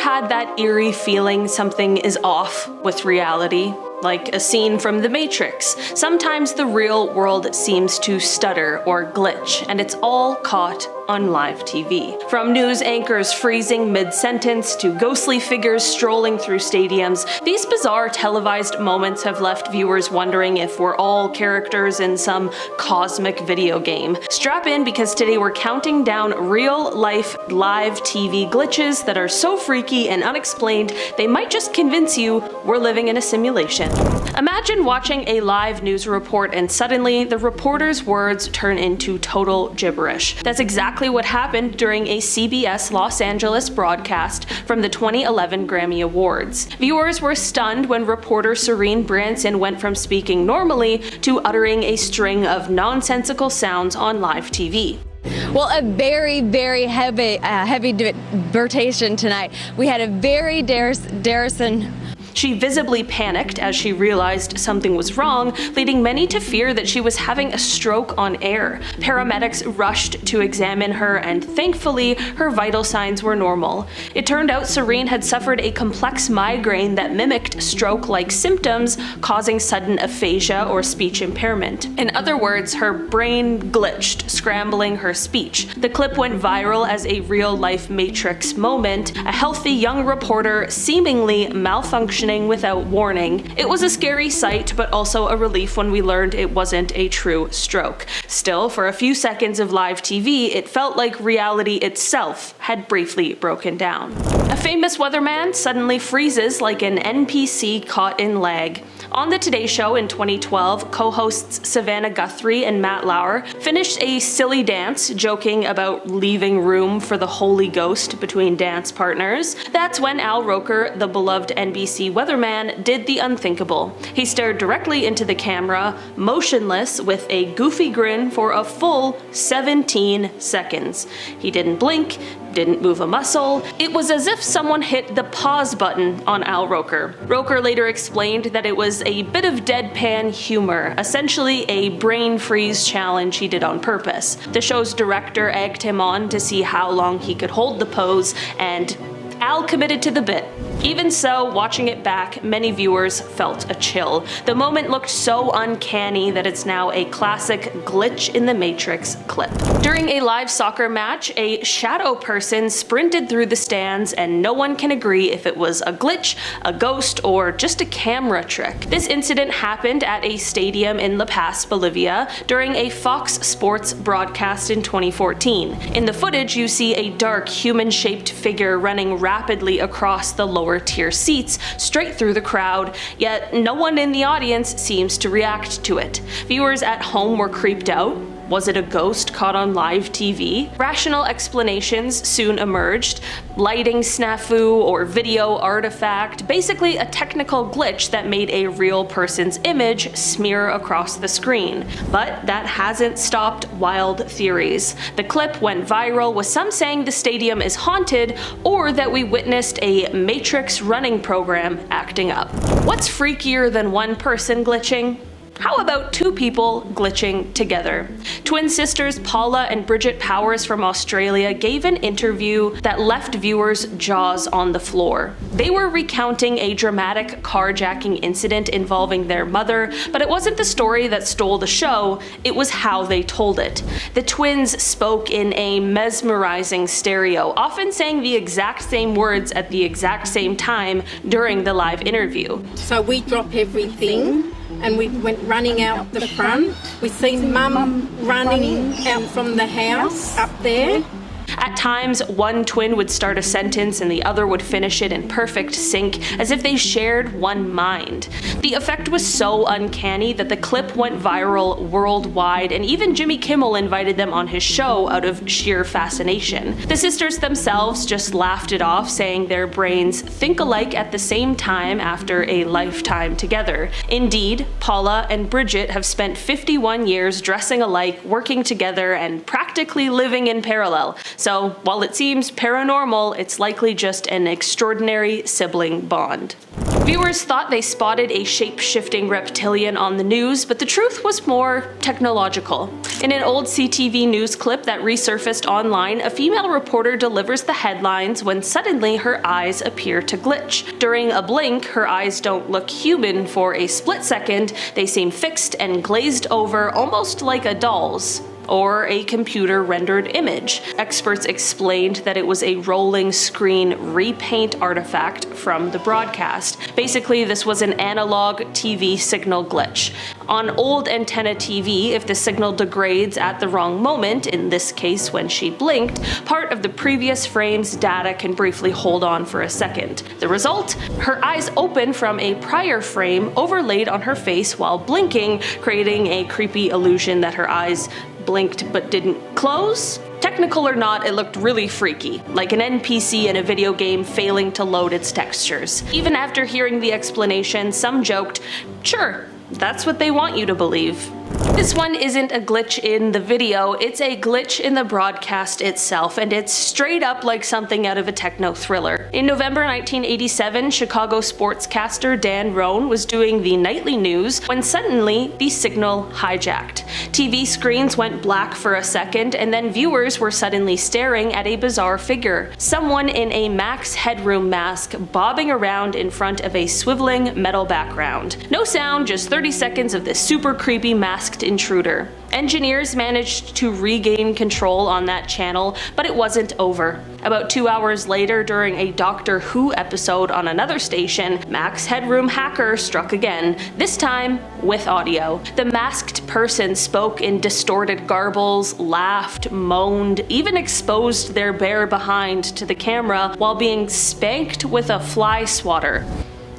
had that eerie feeling something is off with reality? Like a scene from The Matrix. Sometimes the real world seems to stutter or glitch, and it's all caught on live TV. From news anchors freezing mid-sentence to ghostly figures strolling through stadiums, these bizarre televised moments have left viewers wondering if we're all characters in some cosmic video game. Strap in, because today we're counting down real-life live TV glitches that are so freaky and unexplained they might just convince you we're living in a simulation. Imagine watching a live news report and suddenly the reporter's words turn into total gibberish. That's exactly what happened during a CBS Los Angeles broadcast from the 2011 Grammy Awards. Viewers were stunned when reporter Serene Branson went from speaking normally to uttering a string of nonsensical sounds on live TV. Well, a very, very heavy debatation tonight. We had a very Darrison. She visibly panicked as she realized something was wrong, leading many to fear that she was having a stroke on air. Paramedics rushed to examine her, and thankfully, her vital signs were normal. It turned out Serene had suffered a complex migraine that mimicked stroke-like symptoms, causing sudden aphasia or speech impairment. In other words, her brain glitched, scrambling her speech. The clip went viral as a real-life Matrix moment, a healthy young reporter seemingly malfunctioning without warning. It was a scary sight, but also a relief when we learned it wasn't a true stroke. Still, for a few seconds of live TV, it felt like reality itself had briefly broken down. A famous weatherman suddenly freezes like an NPC caught in lag. On the Today Show in 2012, co-hosts Savannah Guthrie and Matt Lauer finished a silly dance joking about leaving room for the Holy Ghost between dance partners. That's when Al Roker, the beloved NBC weatherman, did the unthinkable. He stared directly into the camera, motionless with a goofy grin for a full 17 seconds. He didn't blink, didn't move a muscle. It was as if someone hit the pause button on Al Roker. Roker later explained that it was a bit of deadpan humor, essentially a brain freeze challenge he did on purpose. The show's director egged him on to see how long he could hold the pose, and Al committed to the bit. Even so, watching it back, many viewers felt a chill. The moment looked so uncanny that it's now a classic glitch in the Matrix clip. During a live soccer match, a shadow person sprinted through the stands, and no one can agree if it was a glitch, a ghost, or just a camera trick. This incident happened at a stadium in La Paz, Bolivia, during a Fox Sports broadcast in 2014. In the footage, you see a dark, human-shaped figure running rapidly across the lower tier seats straight through the crowd, yet no one in the audience seems to react to it. Viewers at home were creeped out. Was it a ghost caught on live TV? Rational explanations soon emerged. Lighting snafu or video artifact, basically a technical glitch that made a real person's image smear across the screen. But that hasn't stopped wild theories. The clip went viral, with some saying the stadium is haunted or that we witnessed a Matrix running program acting up. What's freakier than one person glitching? How about two people glitching together? Twin sisters Paula and Bridget Powers from Australia gave an interview that left viewers' jaws on the floor. They were recounting a dramatic carjacking incident involving their mother, but it wasn't the story that stole the show, it was how they told it. The twins spoke in a mesmerizing stereo, often saying the exact same words at the exact same time during the live interview. So we drop everything and we went running out the front. We seen Mum running out from the house up there. At times, one twin would start a sentence and the other would finish it in perfect sync, as if they shared one mind. The effect was so uncanny that the clip went viral worldwide, and even Jimmy Kimmel invited them on his show out of sheer fascination. The sisters themselves just laughed it off, saying their brains think alike at the same time after a lifetime together. Indeed, Paula and Bridget have spent 51 years dressing alike, working together, and practically living in parallel. So, while it seems paranormal, it's likely just an extraordinary sibling bond. Viewers thought they spotted a shape-shifting reptilian on the news, but the truth was more technological. In an old CTV news clip that resurfaced online, a female reporter delivers the headlines when suddenly her eyes appear to glitch. During a blink, her eyes don't look human for a split second, they seem fixed and glazed over, almost like a doll's, or a computer-rendered image. Experts explained that it was a rolling screen repaint artifact from the broadcast. Basically, this was an analog TV signal glitch. On old antenna TV, if the signal degrades at the wrong moment, in this case when she blinked, part of the previous frame's data can briefly hold on for a second. The result? Her eyes open from a prior frame overlaid on her face while blinking, creating a creepy illusion that her eyes blinked but didn't close? Technical or not, it looked really freaky, like an NPC in a video game failing to load its textures. Even after hearing the explanation, some joked, "Sure, that's what they want you to believe." This one isn't a glitch in the video, it's a glitch in the broadcast itself, and it's straight up like something out of a techno thriller. In November 1987, Chicago sportscaster Dan Roan was doing the nightly news when suddenly the signal hijacked. TV screens went black for a second, and then viewers were suddenly staring at a bizarre figure. Someone in a Max Headroom mask bobbing around in front of a swiveling metal background. No sound, just 30 seconds of this super creepy masked intruder. Engineers managed to regain control on that channel, but it wasn't over. About 2 hours later, during a Doctor Who episode on another station, Max Headroom hacker struck again, this time with audio. The masked person spoke in distorted garbles, laughed, moaned, even exposed their bare behind to the camera while being spanked with a fly swatter.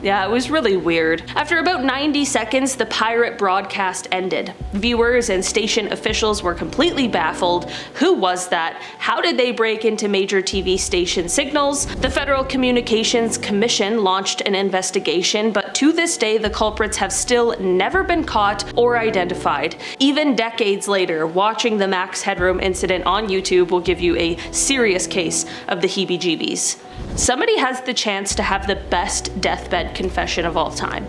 Yeah, it was really weird. After about 90 seconds, the pirate broadcast ended. Viewers and station officials were completely baffled. Who was that? How did they break into major TV station signals? The Federal Communications Commission launched an investigation, but to this day, the culprits have still never been caught or identified. Even decades later, watching the Max Headroom incident on YouTube will give you a serious case of the heebie-jeebies. Somebody has the chance to have the best deathbed confession of all time.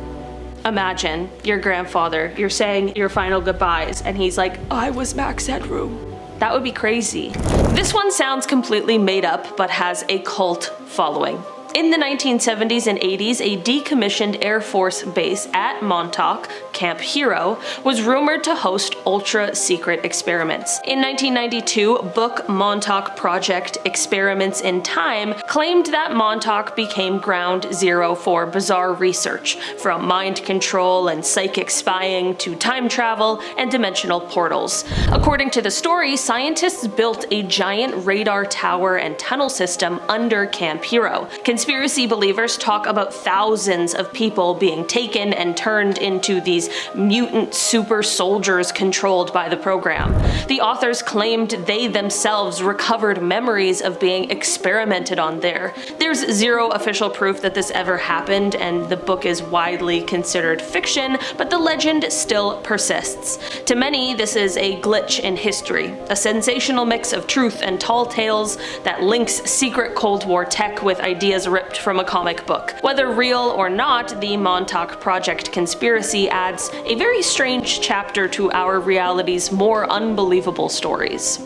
Imagine your grandfather, you're saying your final goodbyes, and he's like, "I was Max Headroom." That would be crazy. This one sounds completely made up, but has a cult following. In the 1970s and 80s, a decommissioned Air Force base at Montauk, Camp Hero, was rumored to host ultra-secret experiments. In 1992, book Montauk Project Experiments in Time claimed that Montauk became ground zero for bizarre research, from mind control and psychic spying to time travel and dimensional portals. According to the story, scientists built a giant radar tower and tunnel system under Camp Hero. Conspiracy believers talk about thousands of people being taken and turned into these mutant super soldiers controlled by the program. The authors claimed they themselves recovered memories of being experimented on there. There's zero official proof that this ever happened, and the book is widely considered fiction, but the legend still persists. To many, this is a glitch in history, a sensational mix of truth and tall tales that links secret Cold War tech with ideas ripped from a comic book. Whether real or not, the Montauk Project conspiracy adds a very strange chapter to our reality's more unbelievable stories.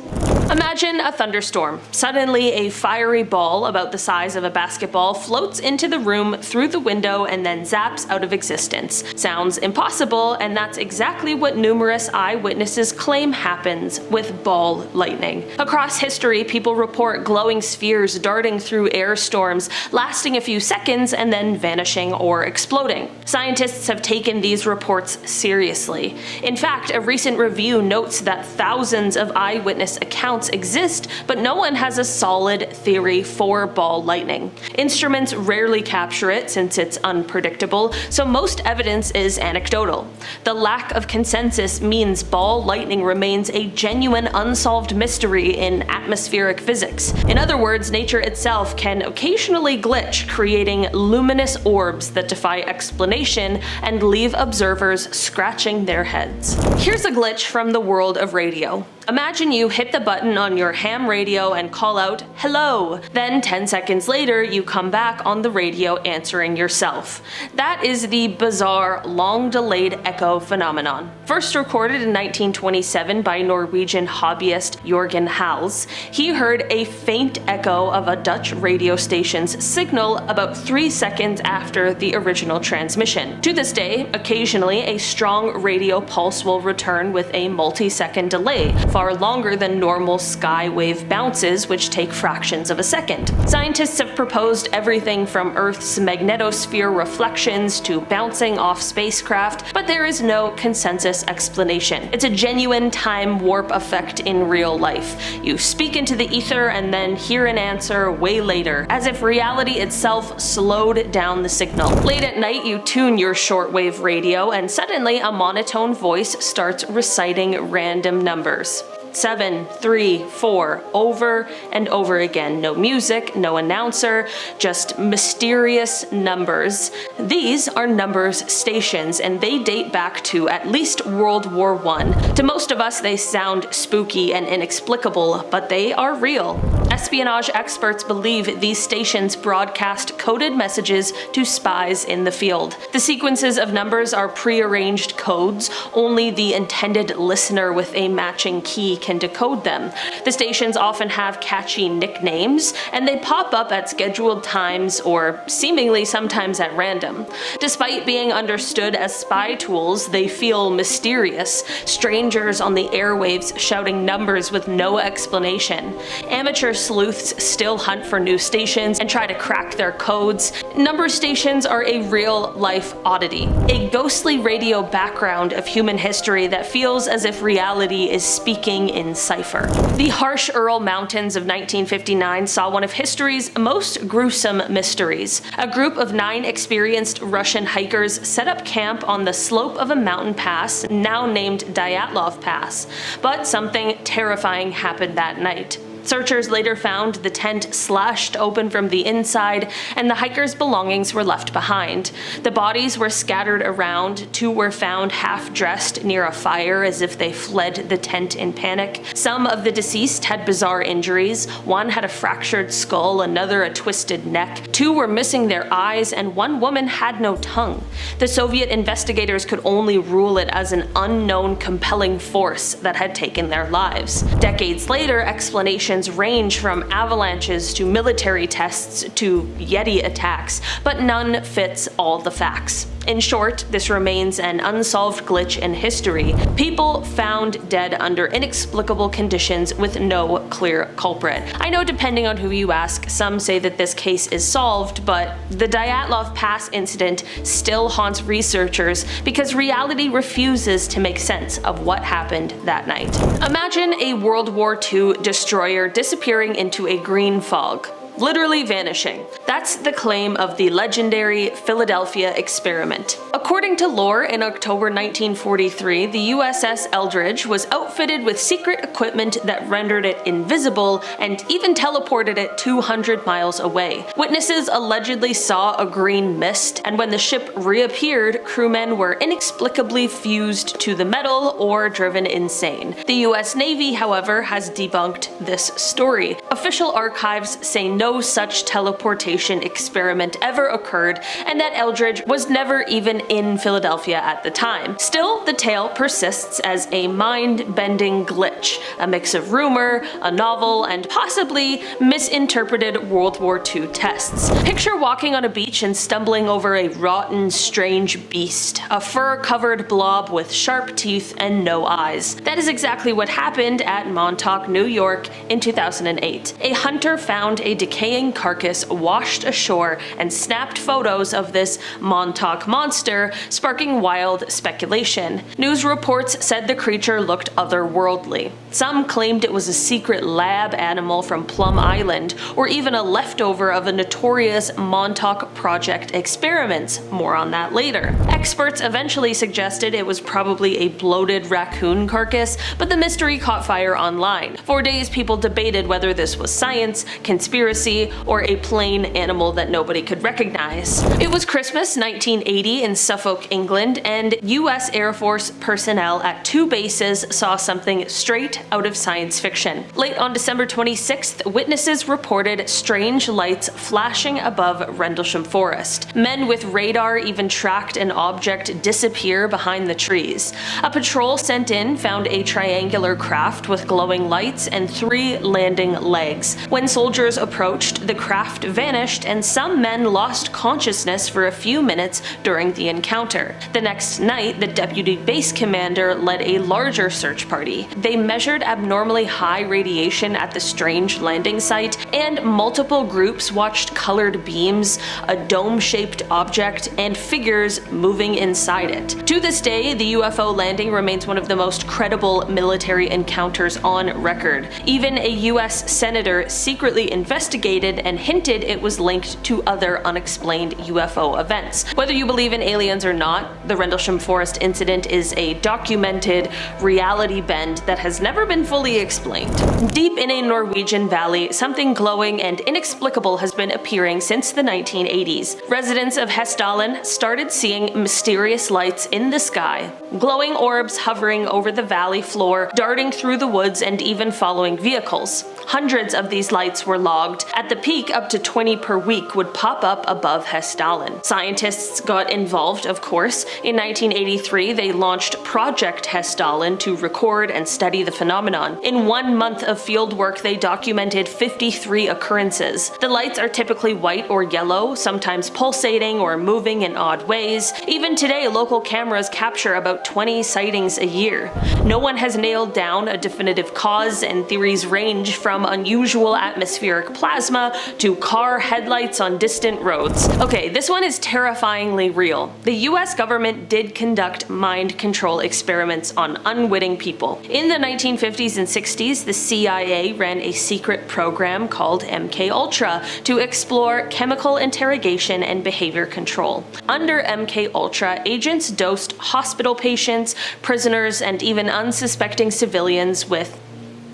Imagine a thunderstorm. Suddenly, a fiery ball about the size of a basketball floats into the room through the window and then zaps out of existence. Sounds impossible, and that's exactly what numerous eyewitnesses claim happens with ball lightning. Across history, people report glowing spheres darting through air storms, lasting a few seconds and then vanishing or exploding. Scientists have taken these reports seriously. In fact, a recent review notes that thousands of eyewitness accounts exist, but no one has a solid theory for ball lightning. Instruments rarely capture it since it's unpredictable, so most evidence is anecdotal. The lack of consensus means ball lightning remains a genuine unsolved mystery in atmospheric physics. In other words, nature itself can occasionally glitch, creating luminous orbs that defy explanation and leave observers scratching their heads. Here's a glitch from the world of radio. Imagine you hit the button on your ham radio and call out, "Hello." Then 10 seconds later, you come back on the radio answering yourself. That is the bizarre, long-delayed echo phenomenon. First recorded in 1927 by Norwegian hobbyist Jørgen Hals, he heard a faint echo of a Dutch radio station's signal about 3 seconds after the original transmission. To this day, occasionally a strong radio pulse will return with a multi-second delay, far longer than normal skywave bounces, which take fractions of a second. Scientists have proposed everything from Earth's magnetosphere reflections to bouncing off spacecraft, but there is no consensus explanation. It's a genuine time warp effect in real life. You speak into the ether and then hear an answer way later, as if reality itself slowed down the signal. Late at night, you tune your shortwave radio and suddenly a monotone voice starts reciting random numbers. 7, 3, 4, over and over again. No music, no announcer, just mysterious numbers. These are numbers stations, and they date back to at least World War I. To most of us, they sound spooky and inexplicable, but they are real. Espionage experts believe these stations broadcast coded messages to spies in the field. The sequences of numbers are pre-arranged codes. Only the intended listener with a matching key can decode them. The stations often have catchy nicknames, and they pop up at scheduled times or seemingly sometimes at random. Despite being understood as spy tools, they feel mysterious, strangers on the airwaves shouting numbers with no explanation. Amateur sleuths still hunt for new stations and try to crack their codes. Number stations are a real-life oddity, a ghostly radio background of human history that feels as if reality is speaking in cipher. The harsh Ural Mountains of 1959 saw one of history's most gruesome mysteries. A group of 9 experienced Russian hikers set up camp on the slope of a mountain pass now named Dyatlov Pass, but something terrifying happened that night. Searchers later found the tent slashed open from the inside, and the hikers' belongings were left behind. The bodies were scattered around. 2 were found half-dressed near a fire as if they fled the tent in panic. Some of the deceased had bizarre injuries. 1 had a fractured skull, another a twisted neck. 2 were missing their eyes, and 1 woman had no tongue. The Soviet investigators could only rule it as an unknown compelling force that had taken their lives. Decades later, explanations range from avalanches to military tests to Yeti attacks, but none fits all the facts. In short, this remains an unsolved glitch in history. People found dead under inexplicable conditions with no clear culprit. I know depending on who you ask, some say that this case is solved, but the Dyatlov Pass incident still haunts researchers because reality refuses to make sense of what happened that night. Imagine a World War II destroyer disappearing into a green fog. Literally vanishing. That's the claim of the legendary Philadelphia experiment. According to lore, in October 1943, the USS Eldridge was outfitted with secret equipment that rendered it invisible and even teleported it 200 miles away. Witnesses allegedly saw a green mist, and when the ship reappeared, crewmen were inexplicably fused to the metal or driven insane. The US Navy, however, has debunked this story. Official archives say no such teleportation experiment ever occurred, and that Eldridge was never even in Philadelphia at the time. Still, the tale persists as a mind-bending glitch, a mix of rumor, a novel, and possibly misinterpreted World War II tests. Picture walking on a beach and stumbling over a rotten, strange beast, a fur-covered blob with sharp teeth and no eyes. That is exactly what happened at Montauk, New York in 2008. A hunter found a decaying carcass washed ashore and snapped photos of this Montauk monster, sparking wild speculation. News reports said the creature looked otherworldly. Some claimed it was a secret lab animal from Plum Island, or even a leftover of a notorious Montauk Project experiments. More on that later. Experts eventually suggested it was probably a bloated raccoon carcass, but the mystery caught fire online. For days, people debated whether this was science, conspiracy, or a plain animal that nobody could recognize. It was Christmas 1980 in Suffolk, England, and US Air Force personnel at 2 bases saw something straight straight out of science fiction. Late on December 26th, witnesses reported strange lights flashing above Rendlesham Forest. Men with radar even tracked an object disappear behind the trees. A patrol sent in found a triangular craft with glowing lights and 3 landing legs. When soldiers approached, the craft vanished and some men lost consciousness for a few minutes during the encounter. The next night, the deputy base commander led a larger search party. They measured abnormally high radiation at the strange landing site, and multiple groups watched colored beams, a dome-shaped object, and figures moving inside it. To this day, the UFO landing remains one of the most credible military encounters on record. Even a US senator secretly investigated and hinted it was linked to other unexplained UFO events. Whether you believe in aliens or not, the Rendlesham Forest incident is a documented reality bend that has never been fully explained. Deep in a Norwegian valley, something glowing and inexplicable has been appearing since the 1980s. Residents of Hessdalen started seeing mysterious lights in the sky, glowing orbs hovering over the valley floor, darting through the woods, and even following vehicles. Hundreds of these lights were logged. At the peak, up to 20 per week would pop up above Hessdalen. Scientists got involved, of course. In 1983, they launched Project Hessdalen to record and study the phenomenon. In 1 month of fieldwork, they documented 53 occurrences. The lights are typically white or yellow, sometimes pulsating or moving in odd ways. Even today, local cameras capture about 20 sightings a year. No one has nailed down a definitive cause, and theories range from unusual atmospheric plasma to car headlights on distant roads. Okay, this one is terrifyingly real. The US government did conduct mind control experiments on unwitting people. In the 1950s and 60s, the CIA ran a secret program called MK-Ultra to explore chemical interrogation and behavior control. Under MK-Ultra, agents dosed hospital patients, prisoners, and even unsuspecting civilians with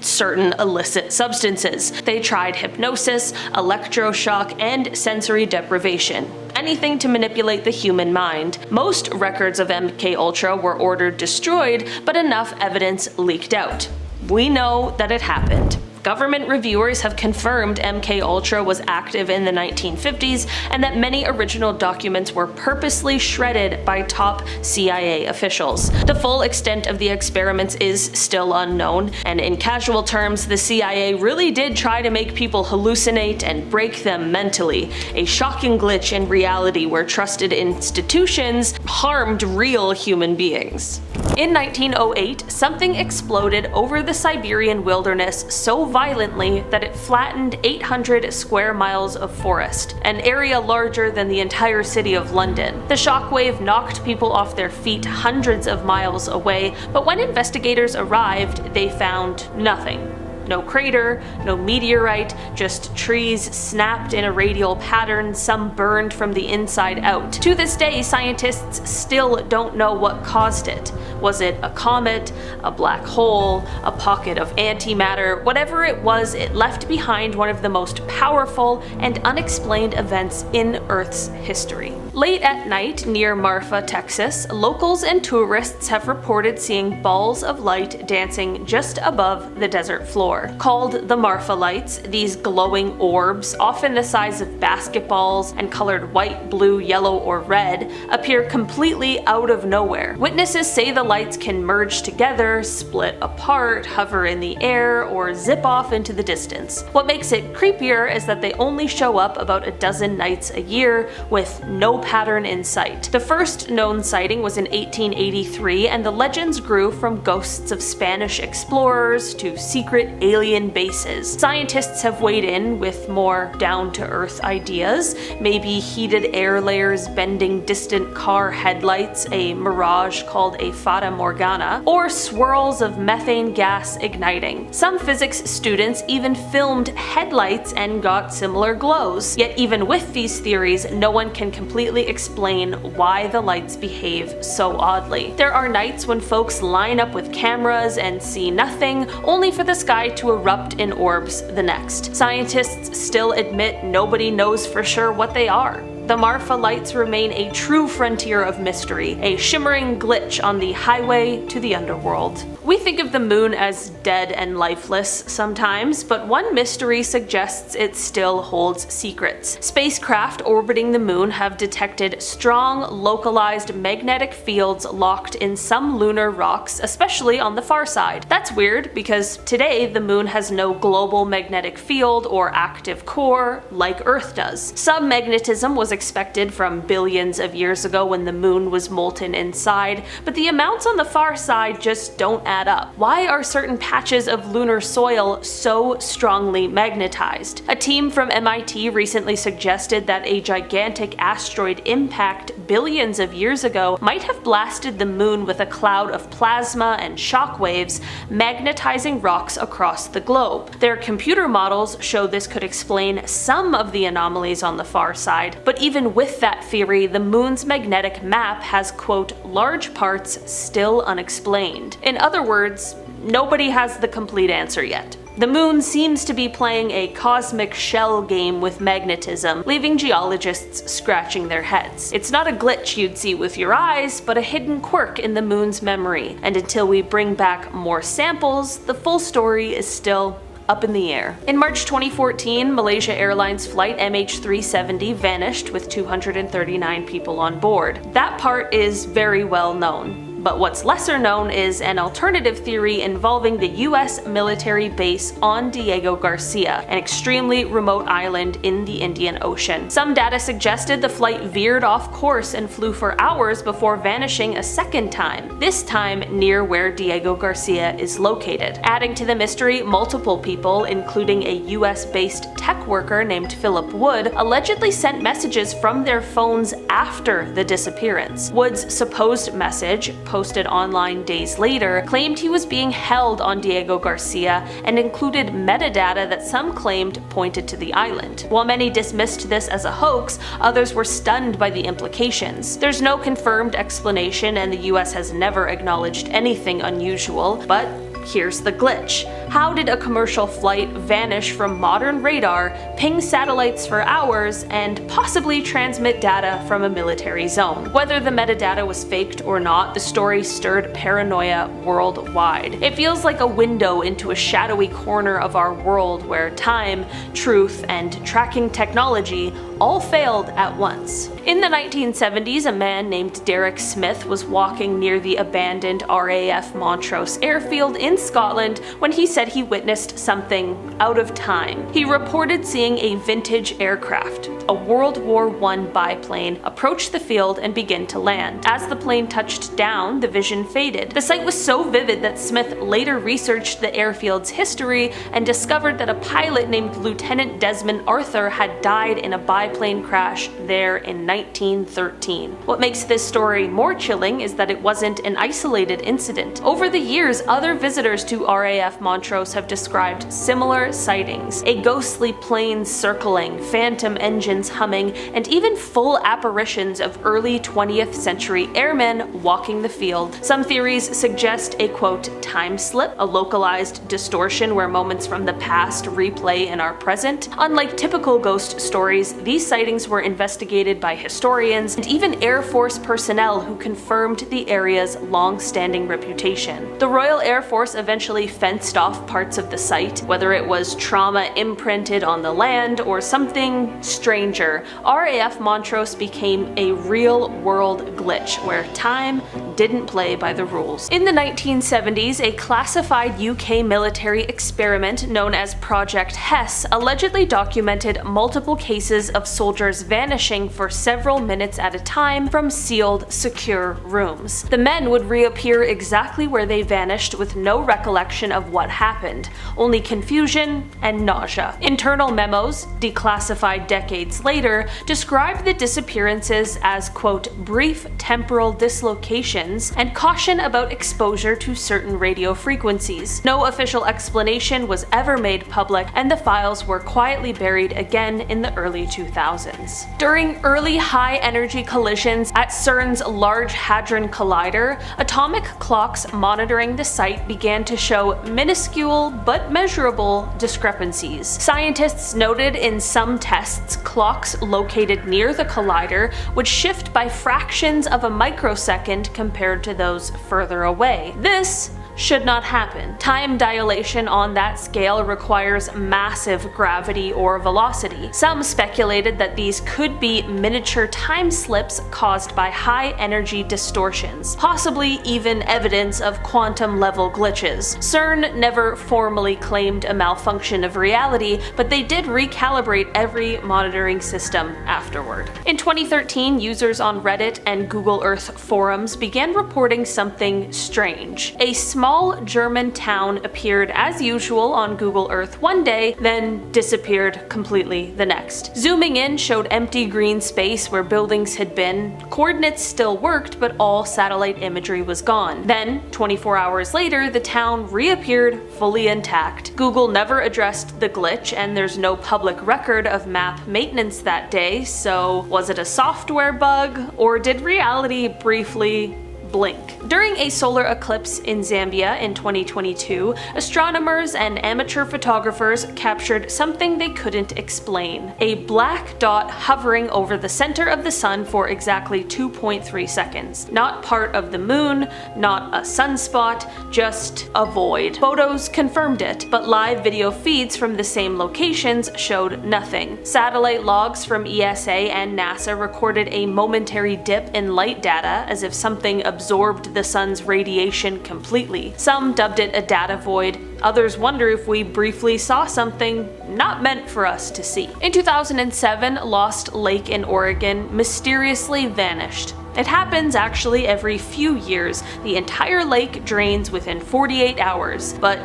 certain illicit substances. They tried hypnosis, electroshock, and sensory deprivation. Anything to manipulate the human mind. Most records of MK-Ultra were ordered destroyed, but enough evidence leaked out. We know that it happened. Government reviewers have confirmed MK-Ultra was active in the 1950s and that many original documents were purposely shredded by top CIA officials. The full extent of the experiments is still unknown, and in casual terms, the CIA really did try to make people hallucinate and break them mentally, a shocking glitch in reality where trusted institutions harmed real human beings. In 1908, something exploded over the Siberian wilderness so violently that it flattened 800 square miles of forest, an area larger than the entire city of London. The shockwave knocked people off their feet hundreds of miles away, but when investigators arrived, they found nothing. No crater, no meteorite, just trees snapped in a radial pattern, some burned from the inside out. To this day, scientists still don't know what caused it. Was it a comet, a black hole, a pocket of antimatter? Whatever it was, it left behind one of the most powerful and unexplained events in Earth's history. Late at night near Marfa, Texas, locals and tourists have reported seeing balls of light dancing just above the desert floor. Called the Marfa lights, these glowing orbs, often the size of basketballs and colored white, blue, yellow, or red, appear completely out of nowhere. Witnesses say the lights can merge together, split apart, hover in the air, or zip off into the distance. What makes it creepier is that they only show up about a dozen nights a year, with no pattern in sight. The first known sighting was in 1883, and the legends grew from ghosts of Spanish explorers to secret alien bases. Scientists have weighed in with more down-to-earth ideas, maybe heated air layers bending distant car headlights, a mirage called a fata morgana, or swirls of methane gas igniting. Some physics students even filmed headlights and got similar glows. Yet even with these theories, no one can completely explain why the lights behave so oddly. There are nights when folks line up with cameras and see nothing, only for the sky to erupt in orbs the next. Scientists still admit nobody knows for sure what they are. The Marfa lights remain a true frontier of mystery, a shimmering glitch on the highway to the underworld. We think of the moon as dead and lifeless sometimes, but one mystery suggests it still holds secrets. Spacecraft orbiting the moon have detected strong, localized magnetic fields locked in some lunar rocks, especially on the far side. That's weird because today the moon has no global magnetic field or active core like Earth does. Some magnetism was expected from billions of years ago when the moon was molten inside, but the amounts on the far side just don't add up. Why are certain patches of lunar soil so strongly magnetized? A team from MIT recently suggested that a gigantic asteroid impact billions of years ago might have blasted the moon with a cloud of plasma and shock waves, magnetizing rocks across the globe. Their computer models show this could explain some of the anomalies on the far side, but even with that theory, the moon's magnetic map has, quote, large parts still unexplained. In other words, nobody has the complete answer yet. The moon seems to be playing a cosmic shell game with magnetism, leaving geologists scratching their heads. It's not a glitch you'd see with your eyes, but a hidden quirk in the moon's memory, and until we bring back more samples, the full story is still up in the air. In March 2014, Malaysia Airlines flight MH370 vanished with 239 people on board. That part is very well known. But what's lesser known is an alternative theory involving the US military base on Diego Garcia, an extremely remote island in the Indian Ocean. Some data suggested the flight veered off course and flew for hours before vanishing a second time, this time near where Diego Garcia is located. Adding to the mystery, multiple people, including a US-based tech worker named Philip Wood, allegedly sent messages from their phones after the disappearance. Wood's supposed message, posted online days later, claimed he was being held on Diego Garcia and included metadata that some claimed pointed to the island. While many dismissed this as a hoax, others were stunned by the implications. There's no confirmed explanation, and the US has never acknowledged anything unusual, but here's the glitch. How did a commercial flight vanish from modern radar, ping satellites for hours, and possibly transmit data from a military zone? Whether the metadata was faked or not, the story stirred paranoia worldwide. It feels like a window into a shadowy corner of our world where time, truth, and tracking technology all failed at once. In the 1970s, a man named Derek Smith was walking near the abandoned RAF Montrose airfield in Scotland when he said he witnessed something out of time. He reported seeing a vintage aircraft, a World War I biplane, approach the field and begin to land. As the plane touched down, the vision faded. The sight was so vivid that Smith later researched the airfield's history and discovered that a pilot named Lieutenant Desmond Arthur had died in a biplane crash there in 1913. What makes this story more chilling is that it wasn't an isolated incident. Over the years, other visitors to RAF Montrose have described similar sightings: a ghostly plane circling, phantom engines humming, and even full apparitions of early 20th century airmen walking the field. Some theories suggest a, quote, time slip, a localized distortion where moments from the past replay in our present. Unlike typical ghost stories, these sightings were investigated by historians and even Air Force personnel who confirmed the area's long-standing reputation. The Royal Air Force eventually fenced off parts of the site, whether it was trauma imprinted on the land or something stranger. RAF Montrose became a real-world glitch where time didn't play by the rules. In the 1970s, a classified UK military experiment known as Project Hess allegedly documented multiple cases of soldiers vanishing for several minutes at a time from sealed, secure rooms. The men would reappear exactly where they vanished with no recollection of what happened, only confusion and nausea. Internal memos, declassified decades later, described the disappearances as, quote, brief temporal dislocations and caution about exposure to certain radio frequencies. No official explanation was ever made public, and the files were quietly buried again in the early 2000s. During early high-energy collisions at CERN's Large Hadron Collider, atomic clocks monitoring the site began to show minuscule but measurable discrepancies. Scientists noted in some tests clocks located near the collider would shift by fractions of a microsecond compared to those further away. This should not happen. Time dilation on that scale requires massive gravity or velocity. Some speculated that these could be miniature time slips caused by high energy distortions, possibly even evidence of quantum level glitches. CERN never formally claimed a malfunction of reality, but they did recalibrate every monitoring system afterward. In 2013, users on Reddit and Google Earth forums began reporting something strange. A small German town appeared as usual on Google Earth one day, then disappeared completely the next. Zooming in showed empty green space where buildings had been. Coordinates still worked, but all satellite imagery was gone. Then, 24 hours later, the town reappeared fully intact. Google never addressed the glitch, and there's no public record of map maintenance that day, so was it a software bug, or did reality briefly blink? During a solar eclipse in Zambia in 2022, astronomers and amateur photographers captured something they couldn't explain. A black dot hovering over the center of the sun for exactly 2.3 seconds. Not part of the moon, not a sunspot, just a void. Photos confirmed it, but live video feeds from the same locations showed nothing. Satellite logs from ESA and NASA recorded a momentary dip in light data as if something absorbed the sun's radiation completely. Some dubbed it a data void, others wonder if we briefly saw something not meant for us to see. In 2007, Lost Lake in Oregon mysteriously vanished. It happens actually every few years. The entire lake drains within 48 hours. But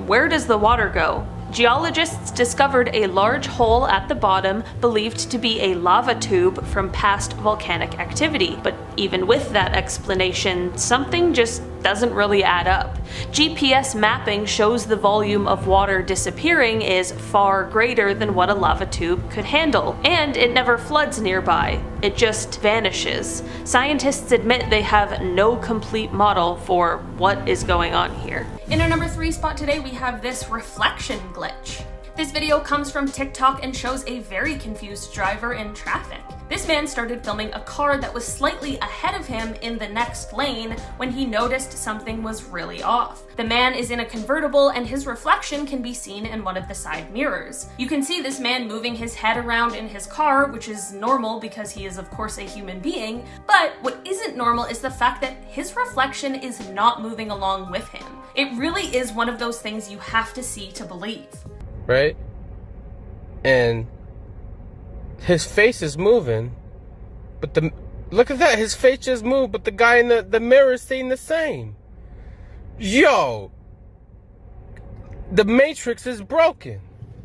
where does the water go? Geologists discovered a large hole at the bottom believed to be a lava tube from past volcanic activity, but even with that explanation, something just doesn't really add up. GPS mapping shows the volume of water disappearing is far greater than what a lava tube could handle, and it never floods nearby. It just vanishes. Scientists admit they have no complete model for what is going on here. In our number 3 spot today, we have this reflection glitch. This video comes from TikTok and shows a very confused driver in traffic. This man started filming a car that was slightly ahead of him in the next lane when he noticed something was really off. The man is in a convertible and his reflection can be seen in one of the side mirrors. You can see this man moving his head around in his car, which is normal because he is of course a human being, but what isn't normal is the fact that his reflection is not moving along with him. It really is one of those things you have to see to believe. Right? And his face is moving, but look at that, his face just moved, but the guy in the mirror is seeing the same. Yo, the Matrix is broken.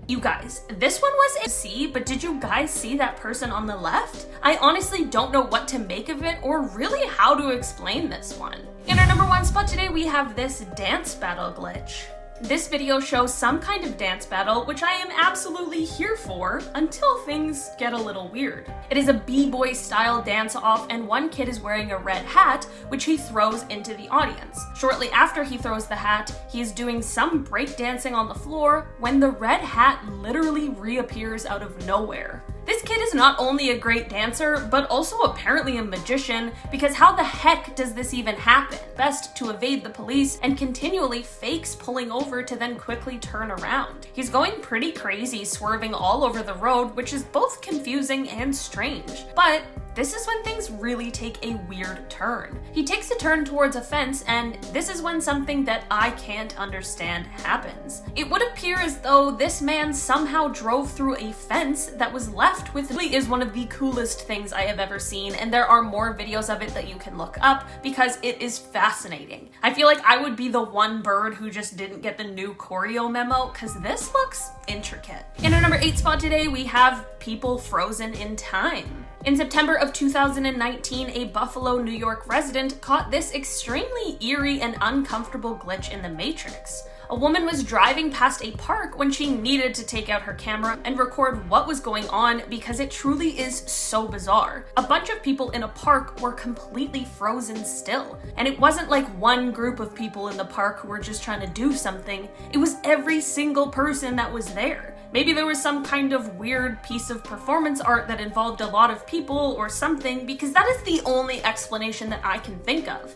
You guys, this one was a C, but did you guys see that person on the left? I honestly don't know what to make of it or really how to explain this one. In our number 1 spot today, we have this dance battle glitch. This video shows some kind of dance battle, which I am absolutely here for until things get a little weird. It is a b-boy style dance-off and one kid is wearing a red hat, which he throws into the audience. Shortly after he throws the hat, he is doing some breakdancing on the floor when the red hat literally reappears out of nowhere. This kid is not only a great dancer, but also apparently a magician, because how the heck does this even happen? Best to evade the police and continually fakes pulling over to then quickly turn around. He's going pretty crazy, swerving all over the road, which is both confusing and strange. But this is when things really take a weird turn. He takes a turn towards a fence, and this is when something that I can't understand happens. It would appear as though this man somehow drove through a fence that was left with really is one of the coolest things I have ever seen, and there are more videos of it that you can look up because it is fascinating. I feel like I would be the one bird who just didn't get the new choreo memo, because this looks intricate. In our number 8 spot today, we have people frozen in time. In September of 2019, a Buffalo, New York resident caught this extremely eerie and uncomfortable glitch in the Matrix. A woman was driving past a park when she needed to take out her camera and record what was going on because it truly is so bizarre. A bunch of people in a park were completely frozen still, and it wasn't like one group of people in the park who were just trying to do something. It was every single person that was there. Maybe there was some kind of weird piece of performance art that involved a lot of people or something, because that is the only explanation that I can think of.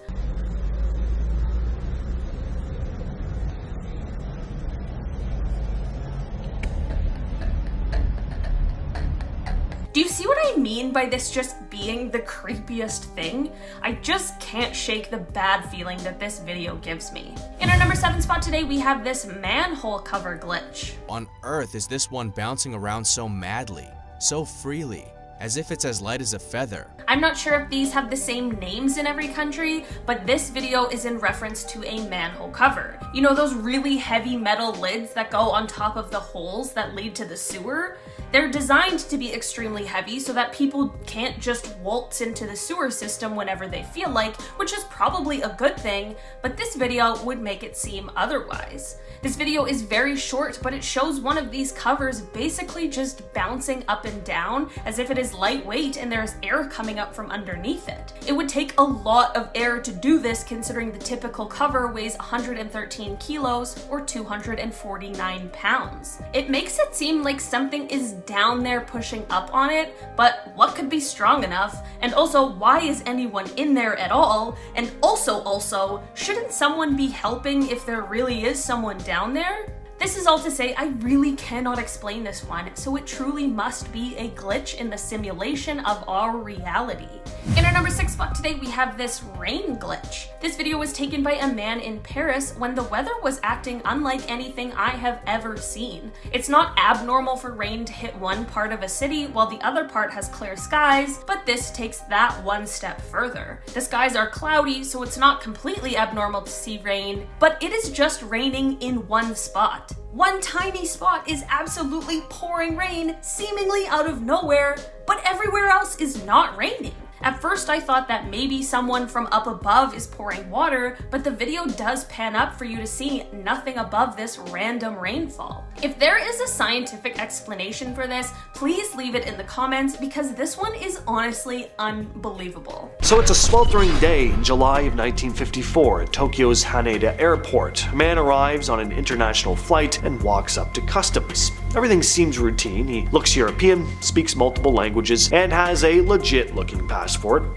see what I mean by this just being the creepiest thing? I just can't shake the bad feeling that this video gives me. In our number 7 spot today, we have this manhole cover glitch. On Earth is this one bouncing around so madly, so freely, as if it's as light as a feather. I'm not sure if these have the same names in every country, but this video is in reference to a manhole cover. You know those really heavy metal lids that go on top of the holes that lead to the sewer? They're designed to be extremely heavy so that people can't just waltz into the sewer system whenever they feel like, which is probably a good thing, but this video would make it seem otherwise. This video is very short, but it shows one of these covers basically just bouncing up and down as if it is lightweight and there's air coming up from underneath it. It would take a lot of air to do this, considering the typical cover weighs 113 kilos or 249 pounds. It makes it seem like something is down there pushing up on it, but what could be strong enough? And also, why is anyone in there at all? And also, shouldn't someone be helping if there really is someone down there? This is all to say, I really cannot explain this one, so it truly must be a glitch in the simulation of our reality. In our number 6 spot today, we have this rain glitch. This video was taken by a man in Paris when the weather was acting unlike anything I have ever seen. It's not abnormal for rain to hit one part of a city while the other part has clear skies, but this takes that one step further. The skies are cloudy, so it's not completely abnormal to see rain, but it is just raining in one spot. One tiny spot is absolutely pouring rain, seemingly out of nowhere, but everywhere else is not raining. At first I thought that maybe someone from up above is pouring water, but the video does pan up for you to see nothing above this random rainfall. If there is a scientific explanation for this, please leave it in the comments, because this one is honestly unbelievable. So it's a sweltering day in July of 1954 at Tokyo's Haneda Airport. A man arrives on an international flight and walks up to customs. Everything seems routine. He looks European, speaks multiple languages, and has a legit-looking passport,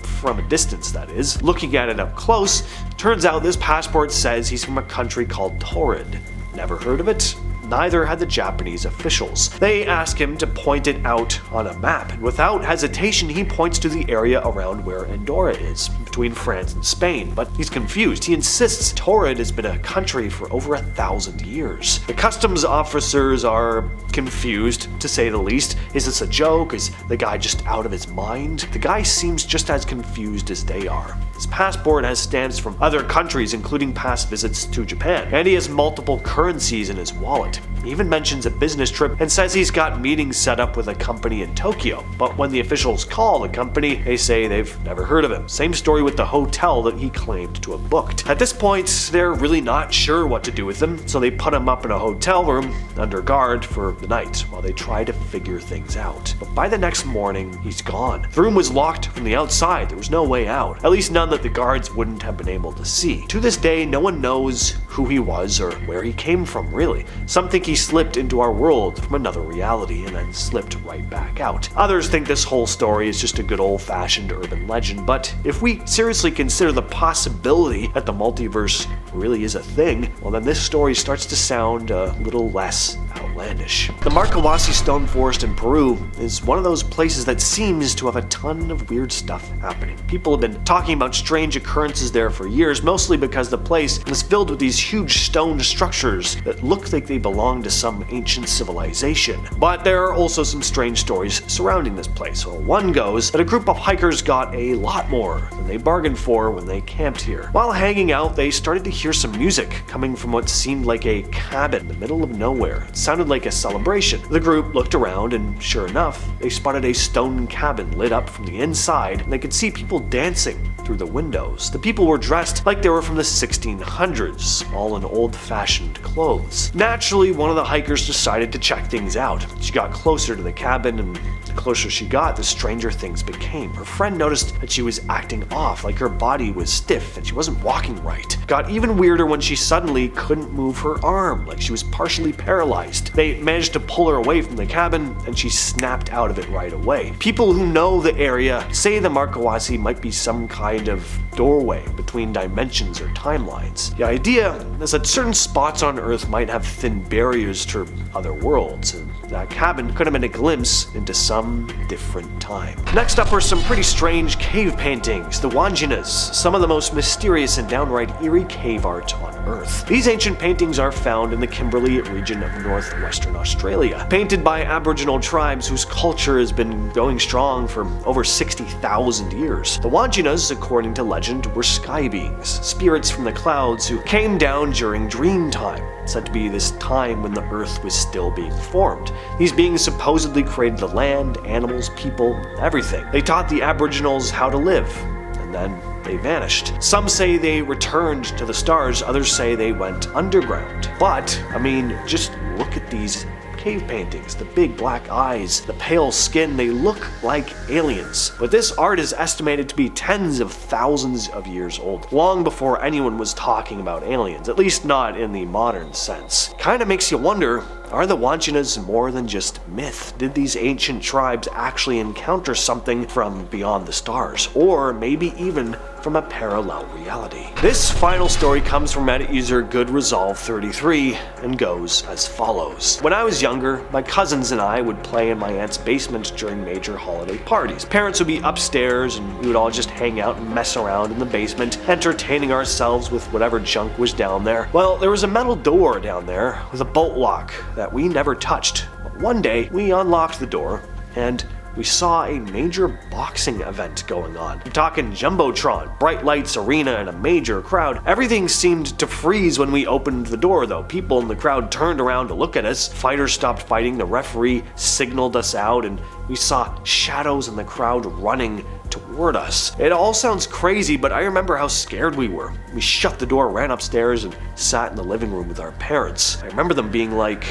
from a distance that is. Looking at it up close, turns out this passport says he's from a country called Torrid. Never heard of it? Neither had the Japanese officials. They ask him to point it out on a map, and without hesitation he points to the area around where Andorra is, between France and Spain, but he's confused. He insists Torrid has been a country for over 1,000 years. The customs officers are confused, to say the least. Is this a joke? Is the guy just out of his mind? The guy seems just as confused as they are. His passport has stamps from other countries, including past visits to Japan, and he has multiple currencies in his wallet. He even mentions a business trip and says he's got meetings set up with a company in Tokyo, but when the officials call the company, they say they've never heard of him. Same story with the hotel that he claimed to have booked. At this point, they're really not sure what to do with him, so they put him up in a hotel room under guard for the night while they try to figure things out. But by the next morning, he's gone. The room was locked from the outside. There was no way out, at least none that the guards wouldn't have been able to see. To this day, no one knows who he was or where he came from, really. Some think he slipped into our world from another reality and then slipped right back out. Others think this whole story is just a good old-fashioned urban legend, but if we seriously consider the possibility that the multiverse really is a thing, well then this story starts to sound a little less outlandish. The Marcahuasi Stone Forest in Peru is one of those places that seems to have a ton of weird stuff happening. People have been talking about strange occurrences there for years, mostly because the place is filled with these huge stone structures that look like they belong to some ancient civilization. But there are also some strange stories surrounding this place. Well, one goes that a group of hikers got a lot more than they bargained for when they camped here. While hanging out, they started to hear some music coming from what seemed like a cabin in the middle of nowhere. It sounded like a celebration. The group looked around and sure enough, they spotted a stone cabin lit up from the inside, and they could see people dancing through the windows. The people were dressed like they were from the 1600s, all in old-fashioned clothes. Naturally, one of the hikers decided to check things out. She got closer to the cabin, and the closer she got, the stranger things became. Her friend noticed that she was acting off, like her body was stiff and she wasn't walking right. Got even weirder when she suddenly couldn't move her arm, like she was partially paralyzed. collapsed. They managed to pull her away from the cabin, and she snapped out of it right away. People who know the area say the Markawasi might be some kind of doorway between dimensions or timelines. The idea is that certain spots on Earth might have thin barriers to other worlds, and that cabin could have been a glimpse into some different time. Next up are some pretty strange cave paintings, the Wanjinas, some of the most mysterious and downright eerie cave art on Earth. These ancient paintings are found in the Kimberley region of northwestern Australia, painted by Aboriginal tribes whose culture has been going strong for over 60,000 years. The Wanjinas, according to legend, were sky beings, spirits from the clouds who came down during dream time, said to be this time when the Earth was still being formed. These beings supposedly created the land, animals, people, everything. They taught the Aboriginals how to live, and then they vanished. Some say they returned to the stars, others say they went underground. But, I mean, just look at these cave paintings, the big black eyes, the pale skin, they look like aliens. But this art is estimated to be tens of thousands of years old, long before anyone was talking about aliens, at least not in the modern sense. Kinda makes you wonder, are the Wanjinas more than just myth? Did these ancient tribes actually encounter something from beyond the stars, or maybe even from a parallel reality? This final story comes from Reddit user GoodResolve33 and goes as follows. When I was younger, my cousins and I would play in my aunt's basement during major holiday parties. Parents would be upstairs and we would all just hang out and mess around in the basement, entertaining ourselves with whatever junk was down there. Well, there was a metal door down there with a bolt lock that we never touched. But one day, we unlocked the door and we saw a major boxing event going on. I'm talking Jumbotron, bright lights, arena, and a major crowd. Everything seemed to freeze when we opened the door though. People in the crowd turned around to look at us. Fighters stopped fighting, the referee signaled us out, and we saw shadows in the crowd running toward us. It all sounds crazy, but I remember how scared we were. We shut the door, ran upstairs, and sat in the living room with our parents. I remember them being like,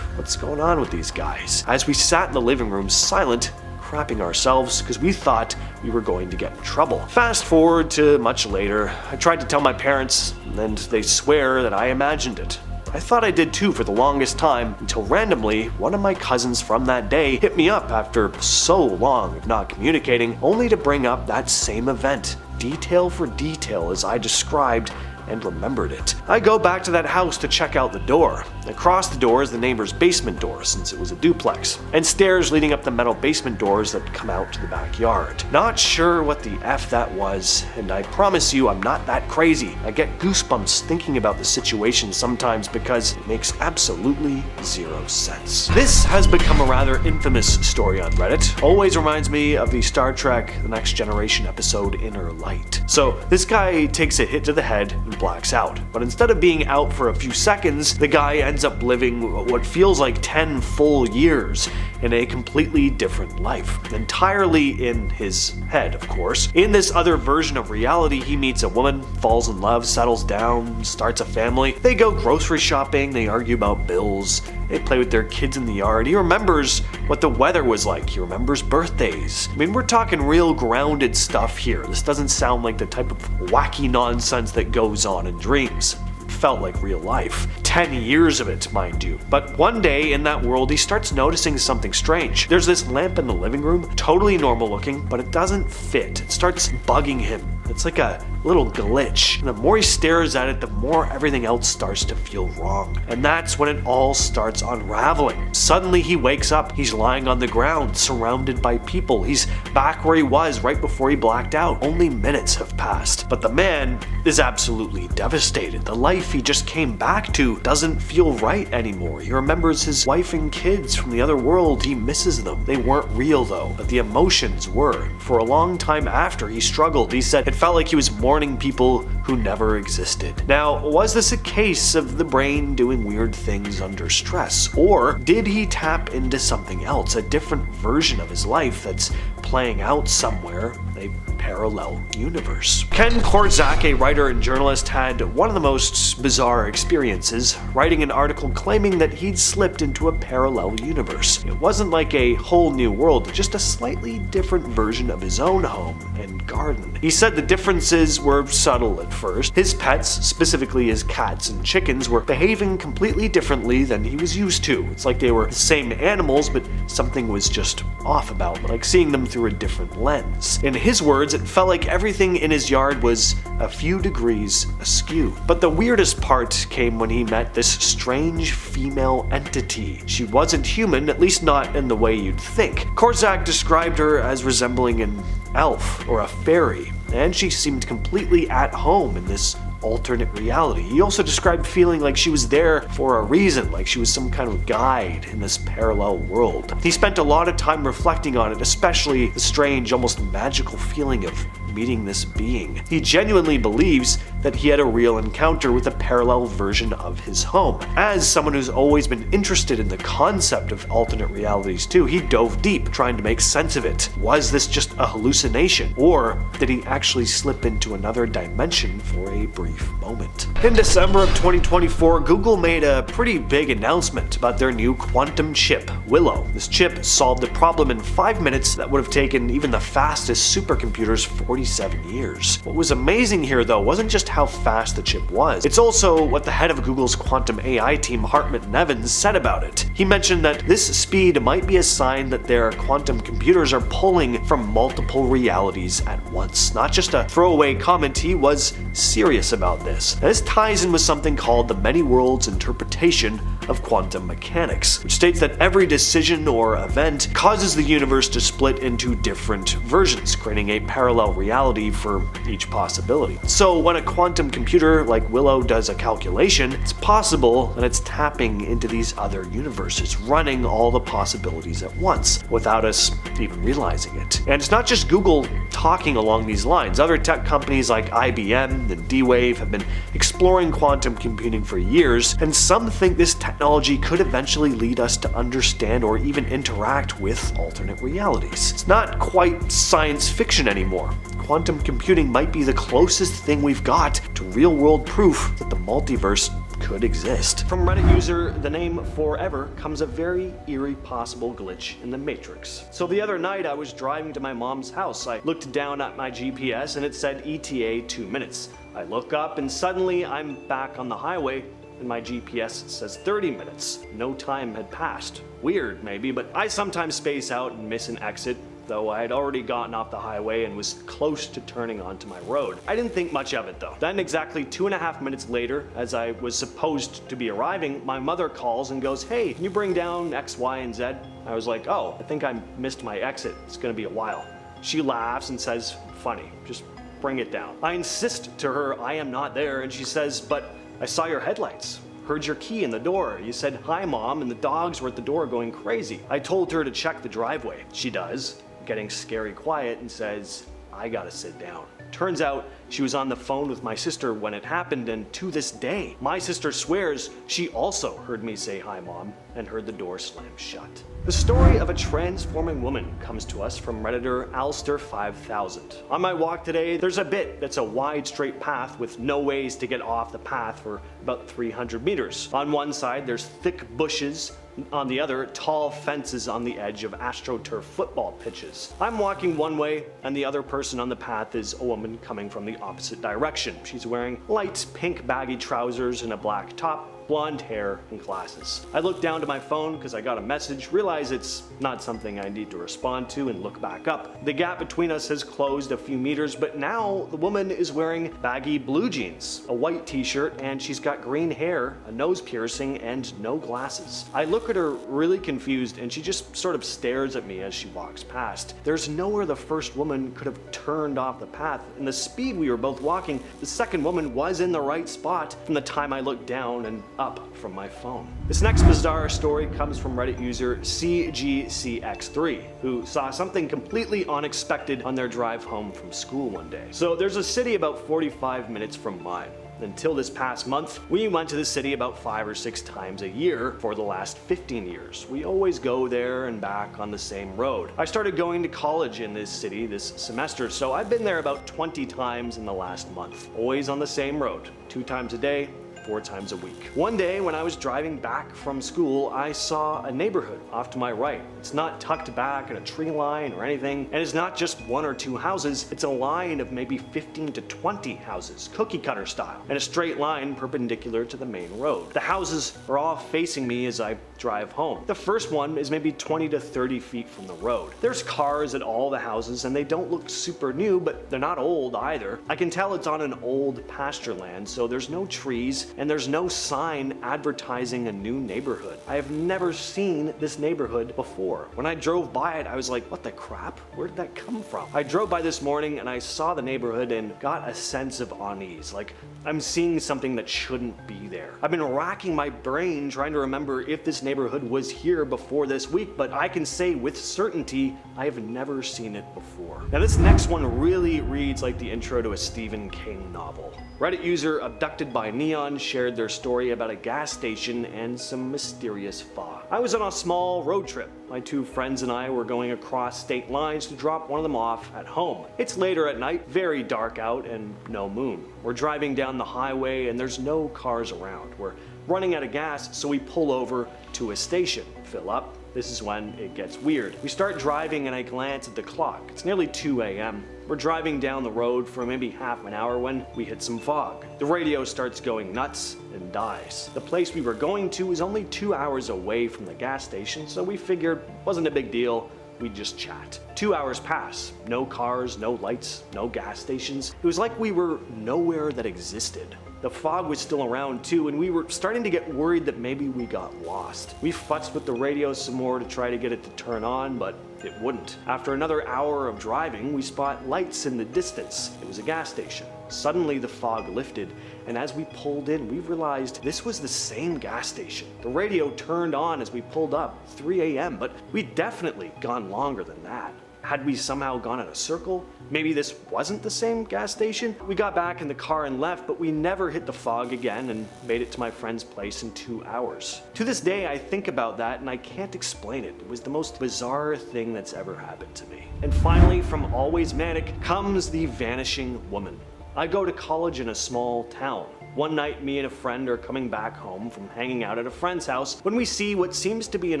"What's going on with these guys?" As we sat in the living room silent, crapping ourselves because we thought we were going to get in trouble. Fast forward to much later, I tried to tell my parents, and they swear that I imagined it. I thought I did too for the longest time, until randomly, one of my cousins from that day hit me up after so long of not communicating, only to bring up that same event, detail for detail as I described and remembered it. I go back to that house to check out the door. Across the door is the neighbor's basement door, since it was a duplex, and stairs leading up the metal basement doors that come out to the backyard. Not sure what the F that was, and I promise you I'm not that crazy. I get goosebumps thinking about the situation sometimes because it makes absolutely zero sense. This has become a rather infamous story on Reddit. Always reminds me of the Star Trek The Next Generation episode Inner Light. So this guy takes a hit to the head and blacks out, but instead of being out for a few seconds, the guy ends up living what feels like 10 full years in a completely different life, entirely in his head, of course. In this other version of reality, he meets a woman, falls in love, settles down, starts a family. They go grocery shopping, they argue about bills, they play with their kids in the yard. He remembers what the weather was like, he remembers birthdays. I mean, we're talking real grounded stuff here. This doesn't sound like the type of wacky nonsense that goes on in dreams. Felt like real life. 10 years of it, mind you. But one day in that world, he starts noticing something strange. There's this lamp in the living room, totally normal looking, but it doesn't fit. It starts bugging him. It's like a little glitch. And the more he stares at it, the more everything else starts to feel wrong. And that's when it all starts unraveling. Suddenly he wakes up. He's lying on the ground, surrounded by people. He's back where he was right before he blacked out. Only minutes have passed. But the man is absolutely devastated. The life he just came back to doesn't feel right anymore. He remembers his wife and kids from the other world. He misses them. They weren't real though, but the emotions were. For a long time after, he struggled. He said it felt like he was mourning people who never existed. Now, was this a case of the brain doing weird things under stress? Or did he tap into something else, a different version of his life that's playing out somewhere, a parallel universe. Ken Korczak, a writer and journalist, had one of the most bizarre experiences, writing an article claiming that he'd slipped into a parallel universe. It wasn't like a whole new world, just a slightly different version of his own home and garden. He said the differences were subtle at first. His pets, specifically his cats and chickens, were behaving completely differently than he was used to. It's like they were the same animals, but something was just off about them, like seeing them through a different lens. In his words, it felt like everything in his yard was a few degrees askew. But the weirdest part came when he met this strange female entity. She wasn't human, at least not in the way you'd think. Korczak described her as resembling an elf or a fairy, and she seemed completely at home in this alternate reality. He also described feeling like she was there for a reason, like she was some kind of guide in this parallel world. He spent a lot of time reflecting on it, especially the strange, almost magical feeling of meeting this being. He genuinely believes that he had a real encounter with a parallel version of his home. As someone who's always been interested in the concept of alternate realities too, he dove deep trying to make sense of it. Was this just a hallucination, or did he actually slip into another dimension for a brief moment? In December of 2024, Google made a pretty big announcement about their new quantum chip, Willow. This chip solved a problem in 5 minutes that would have taken even the fastest supercomputers 47 years. What was amazing here though wasn't just how fast the chip was, it's also what the head of Google's quantum AI team, Hartmut Nevins, said about it. He mentioned that this speed might be a sign that their quantum computers are pulling from multiple realities at once. Not just a throwaway comment, he was serious about this. Now, this ties in with something called the many worlds interpretation of quantum mechanics, which states that every decision or event causes the universe to split into different versions, creating a parallel reality for each possibility. So when a quantum computer like Willow does a calculation, it's possible that it's tapping into these other universes, running all the possibilities at once, without us even realizing it. And it's not just Google talking along these lines. Other tech companies like IBM and D-Wave have been exploring quantum computing for years, and some think this technology could eventually lead us to understand or even interact with alternate realities. It's not quite science fiction anymore. Quantum computing might be the closest thing we've got to real-world proof that the multiverse could exist. From Reddit user the name Forever comes a very eerie possible glitch in the Matrix. So the other night I was driving to my mom's house. I looked down at my GPS and it said ETA 2 minutes. I look up and suddenly I'm back on the highway and my GPS says 30 minutes. No time had passed. Weird maybe, but I sometimes space out and miss an exit, though I had already gotten off the highway and was close to turning onto my road. I didn't think much of it though. Then exactly 2.5 minutes later, as I was supposed to be arriving, my mother calls and goes, "Hey, can you bring down X, Y, and Z?" I was like, "Oh, I think I missed my exit. It's gonna be a while." She laughs and says, "Funny, just bring it down." I insist to her I am not there, and she says, "But I saw your headlights. Heard your key in the door. You said hi, Mom, and the dogs were at the door going crazy." I told her to check the driveway. She does, getting scary quiet, and says, "I gotta sit down." Turns out she was on the phone with my sister when it happened, and to this day, my sister swears she also heard me say hi, Mom, and heard the door slam shut. The story of a transforming woman comes to us from Redditor Alster5000. On my walk today, there's a bit that's a wide straight path with no ways to get off the path for about 300 meters. On one side, there's thick bushes. On the other, tall fences on the edge of AstroTurf football pitches. I'm walking one way, and the other person on the path is a woman coming from the opposite direction. She's wearing light pink baggy trousers and a black top, blonde hair, and glasses. I look down to my phone because I got a message, realize it's not something I need to respond to, and look back up. The gap between us has closed a few meters, but now the woman is wearing baggy blue jeans, a white t-shirt, and she's got green hair, a nose piercing, and no glasses. I look at her really confused, and she just sort of stares at me as she walks past. There's nowhere the first woman could have turned off the path, and the speed we were both walking, the second woman was in the right spot from the time I looked down and up from my phone. This next bizarre story comes from Reddit user CGCX3, who saw something completely unexpected on their drive home from school one day. So there's a city about 45 minutes from mine. Until this past month, we went to the city about 5 or 6 times a year for the last 15 years. We always go there and back on the same road. I started going to college in this city this semester, so I've been there about 20 times in the last month. Always on the same road, 2 times a day, 4 times a week. One day when I was driving back from school, I saw a neighborhood off to my right. It's not tucked back in a tree line or anything, and it's not just 1 or 2 houses, it's a line of maybe 15 to 20 houses, cookie cutter style, in a straight line perpendicular to the main road. The houses are all facing me as I drive home. The first one is maybe 20 to 30 feet from the road. There's cars at all the houses and they don't look super new, but they're not old either. I can tell it's on an old pasture land, so there's no trees and there's no sign advertising a new neighborhood. I have never seen this neighborhood before. When I drove by it, I was like, what the crap? Where did that come from? I drove by this morning and I saw the neighborhood and got a sense of unease, like I'm seeing something that shouldn't be there. I've been racking my brain trying to remember if this neighborhood was here before this week, but I can say with certainty I have never seen it before. Now this next one really reads like the intro to a Stephen King novel. Reddit user Abducted by Neon shared their story about a gas station and some mysterious fog. I was on a small road trip. My 2 friends and I were going across state lines to drop one of them off at home. It's later at night, very dark out and no moon. We're driving down the highway and there's no cars around. We're running out of gas, so we pull over to a station, fill up. This is when it gets weird. We start driving and I glance at the clock. It's nearly 2 a.m. We're driving down the road for maybe half an hour when we hit some fog. The radio starts going nuts and dies. The place we were going to was only 2 hours away from the gas station, so we figured it wasn't a big deal. We'd just chat. 2 hours pass. No cars, no lights, no gas stations. It was like we were nowhere that existed. The fog was still around too, and we were starting to get worried that maybe we got lost. We futzed with the radio some more to try to get it to turn on, but it wouldn't. After another hour of driving, we spot lights in the distance. It was a gas station. Suddenly the fog lifted, and as we pulled in, we realized this was the same gas station. The radio turned on as we pulled up, 3 a.m., but we'd definitely gone longer than that. Had we somehow gone in a circle? Maybe this wasn't the same gas station? We got back in the car and left, but we never hit the fog again and made it to my friend's place in 2 hours. To this day, I think about that and I can't explain it. It was the most bizarre thing that's ever happened to me. And finally, from Always Manic comes the vanishing woman. I go to college in a small town. One night, me and a friend are coming back home from hanging out at a friend's house when we see what seems to be an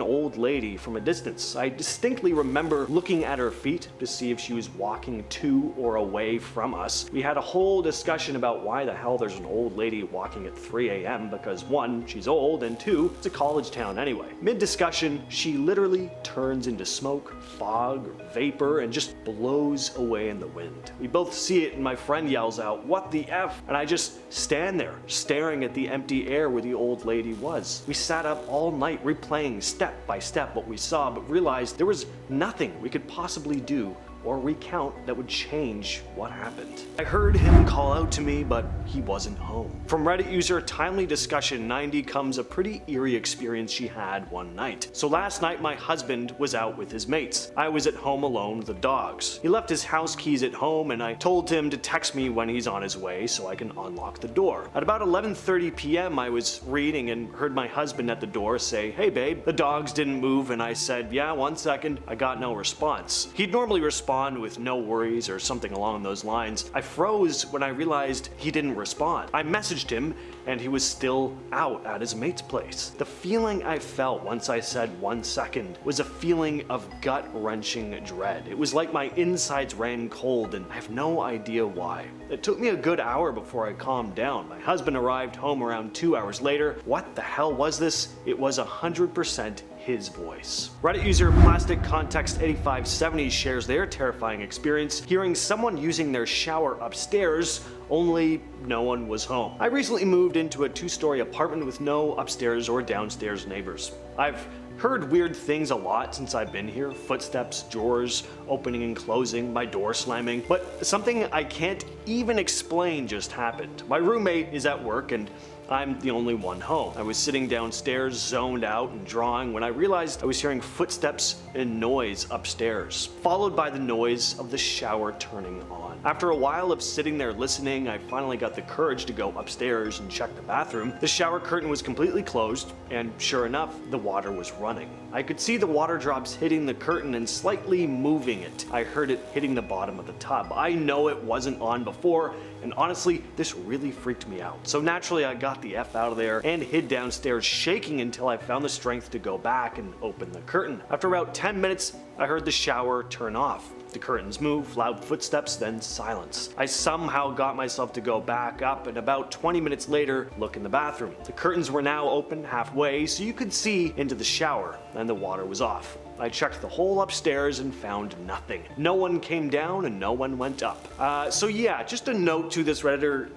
old lady from a distance. I distinctly remember looking at her feet to see if she was walking to or away from us. We had a whole discussion about why the hell there's an old lady walking at 3 a.m. because 1, she's old, and 2, it's a college town anyway. Mid-discussion, she literally turns into smoke, fog, or vapor, and just blows away in the wind. We both see it and my friend yells out, "What the F?" And I just stand there, staring at the empty air where the old lady was. We sat up all night replaying step by step what we saw, but realized there was nothing we could possibly do or recount that would change what happened. I heard him call out to me, but he wasn't home. From Reddit user Timely Discussion 90 comes a pretty eerie experience she had one night. So last night my husband was out with his mates. I was at home alone with the dogs. He left his house keys at home and I told him to text me when he's on his way so I can unlock the door. At about 11:30 p.m. I was reading and heard my husband at the door say, "Hey babe, the dogs didn't move," and I said, "Yeah, 1 second." I got no response. He'd normally respond with "no worries" or something along those lines. I froze when I realized he didn't respond. I messaged him and he was still out at his mate's place. The feeling I felt once I said 1 second was a feeling of gut-wrenching dread. It was like my insides ran cold and I have no idea why. It took me a good hour before I calmed down. My husband arrived home around 2 hours later. What the hell was this? It was 100% his voice. Reddit user Plastic Context 8570 shares their terrifying experience hearing someone using their shower upstairs, only no one was home. I recently moved into a 2-story apartment with no upstairs or downstairs neighbors. I've heard weird things a lot since I've been here. Footsteps, drawers opening and closing, my door slamming. But something I can't even explain just happened. My roommate is at work and I'm the only one home. I was sitting downstairs, zoned out and drawing, when I realized I was hearing footsteps and noise upstairs, followed by the noise of the shower turning on. After a while of sitting there listening, I finally got the courage to go upstairs and check the bathroom. The shower curtain was completely closed, and sure enough, the water was running. I could see the water drops hitting the curtain and slightly moving it. I heard it hitting the bottom of the tub. I know it wasn't on before, and honestly, this really freaked me out. So naturally, I got the F out of there and hid downstairs shaking until I found the strength to go back and open the curtain. After about 10 minutes, I heard the shower turn off. The curtains move, loud footsteps, then silence. I somehow got myself to go back up, and about 20 minutes later, look in the bathroom. The curtains were now open halfway, so you could see into the shower, and the water was off. I checked the whole upstairs and found nothing. No one came down and no one went up. So yeah, just a note to this Redditor.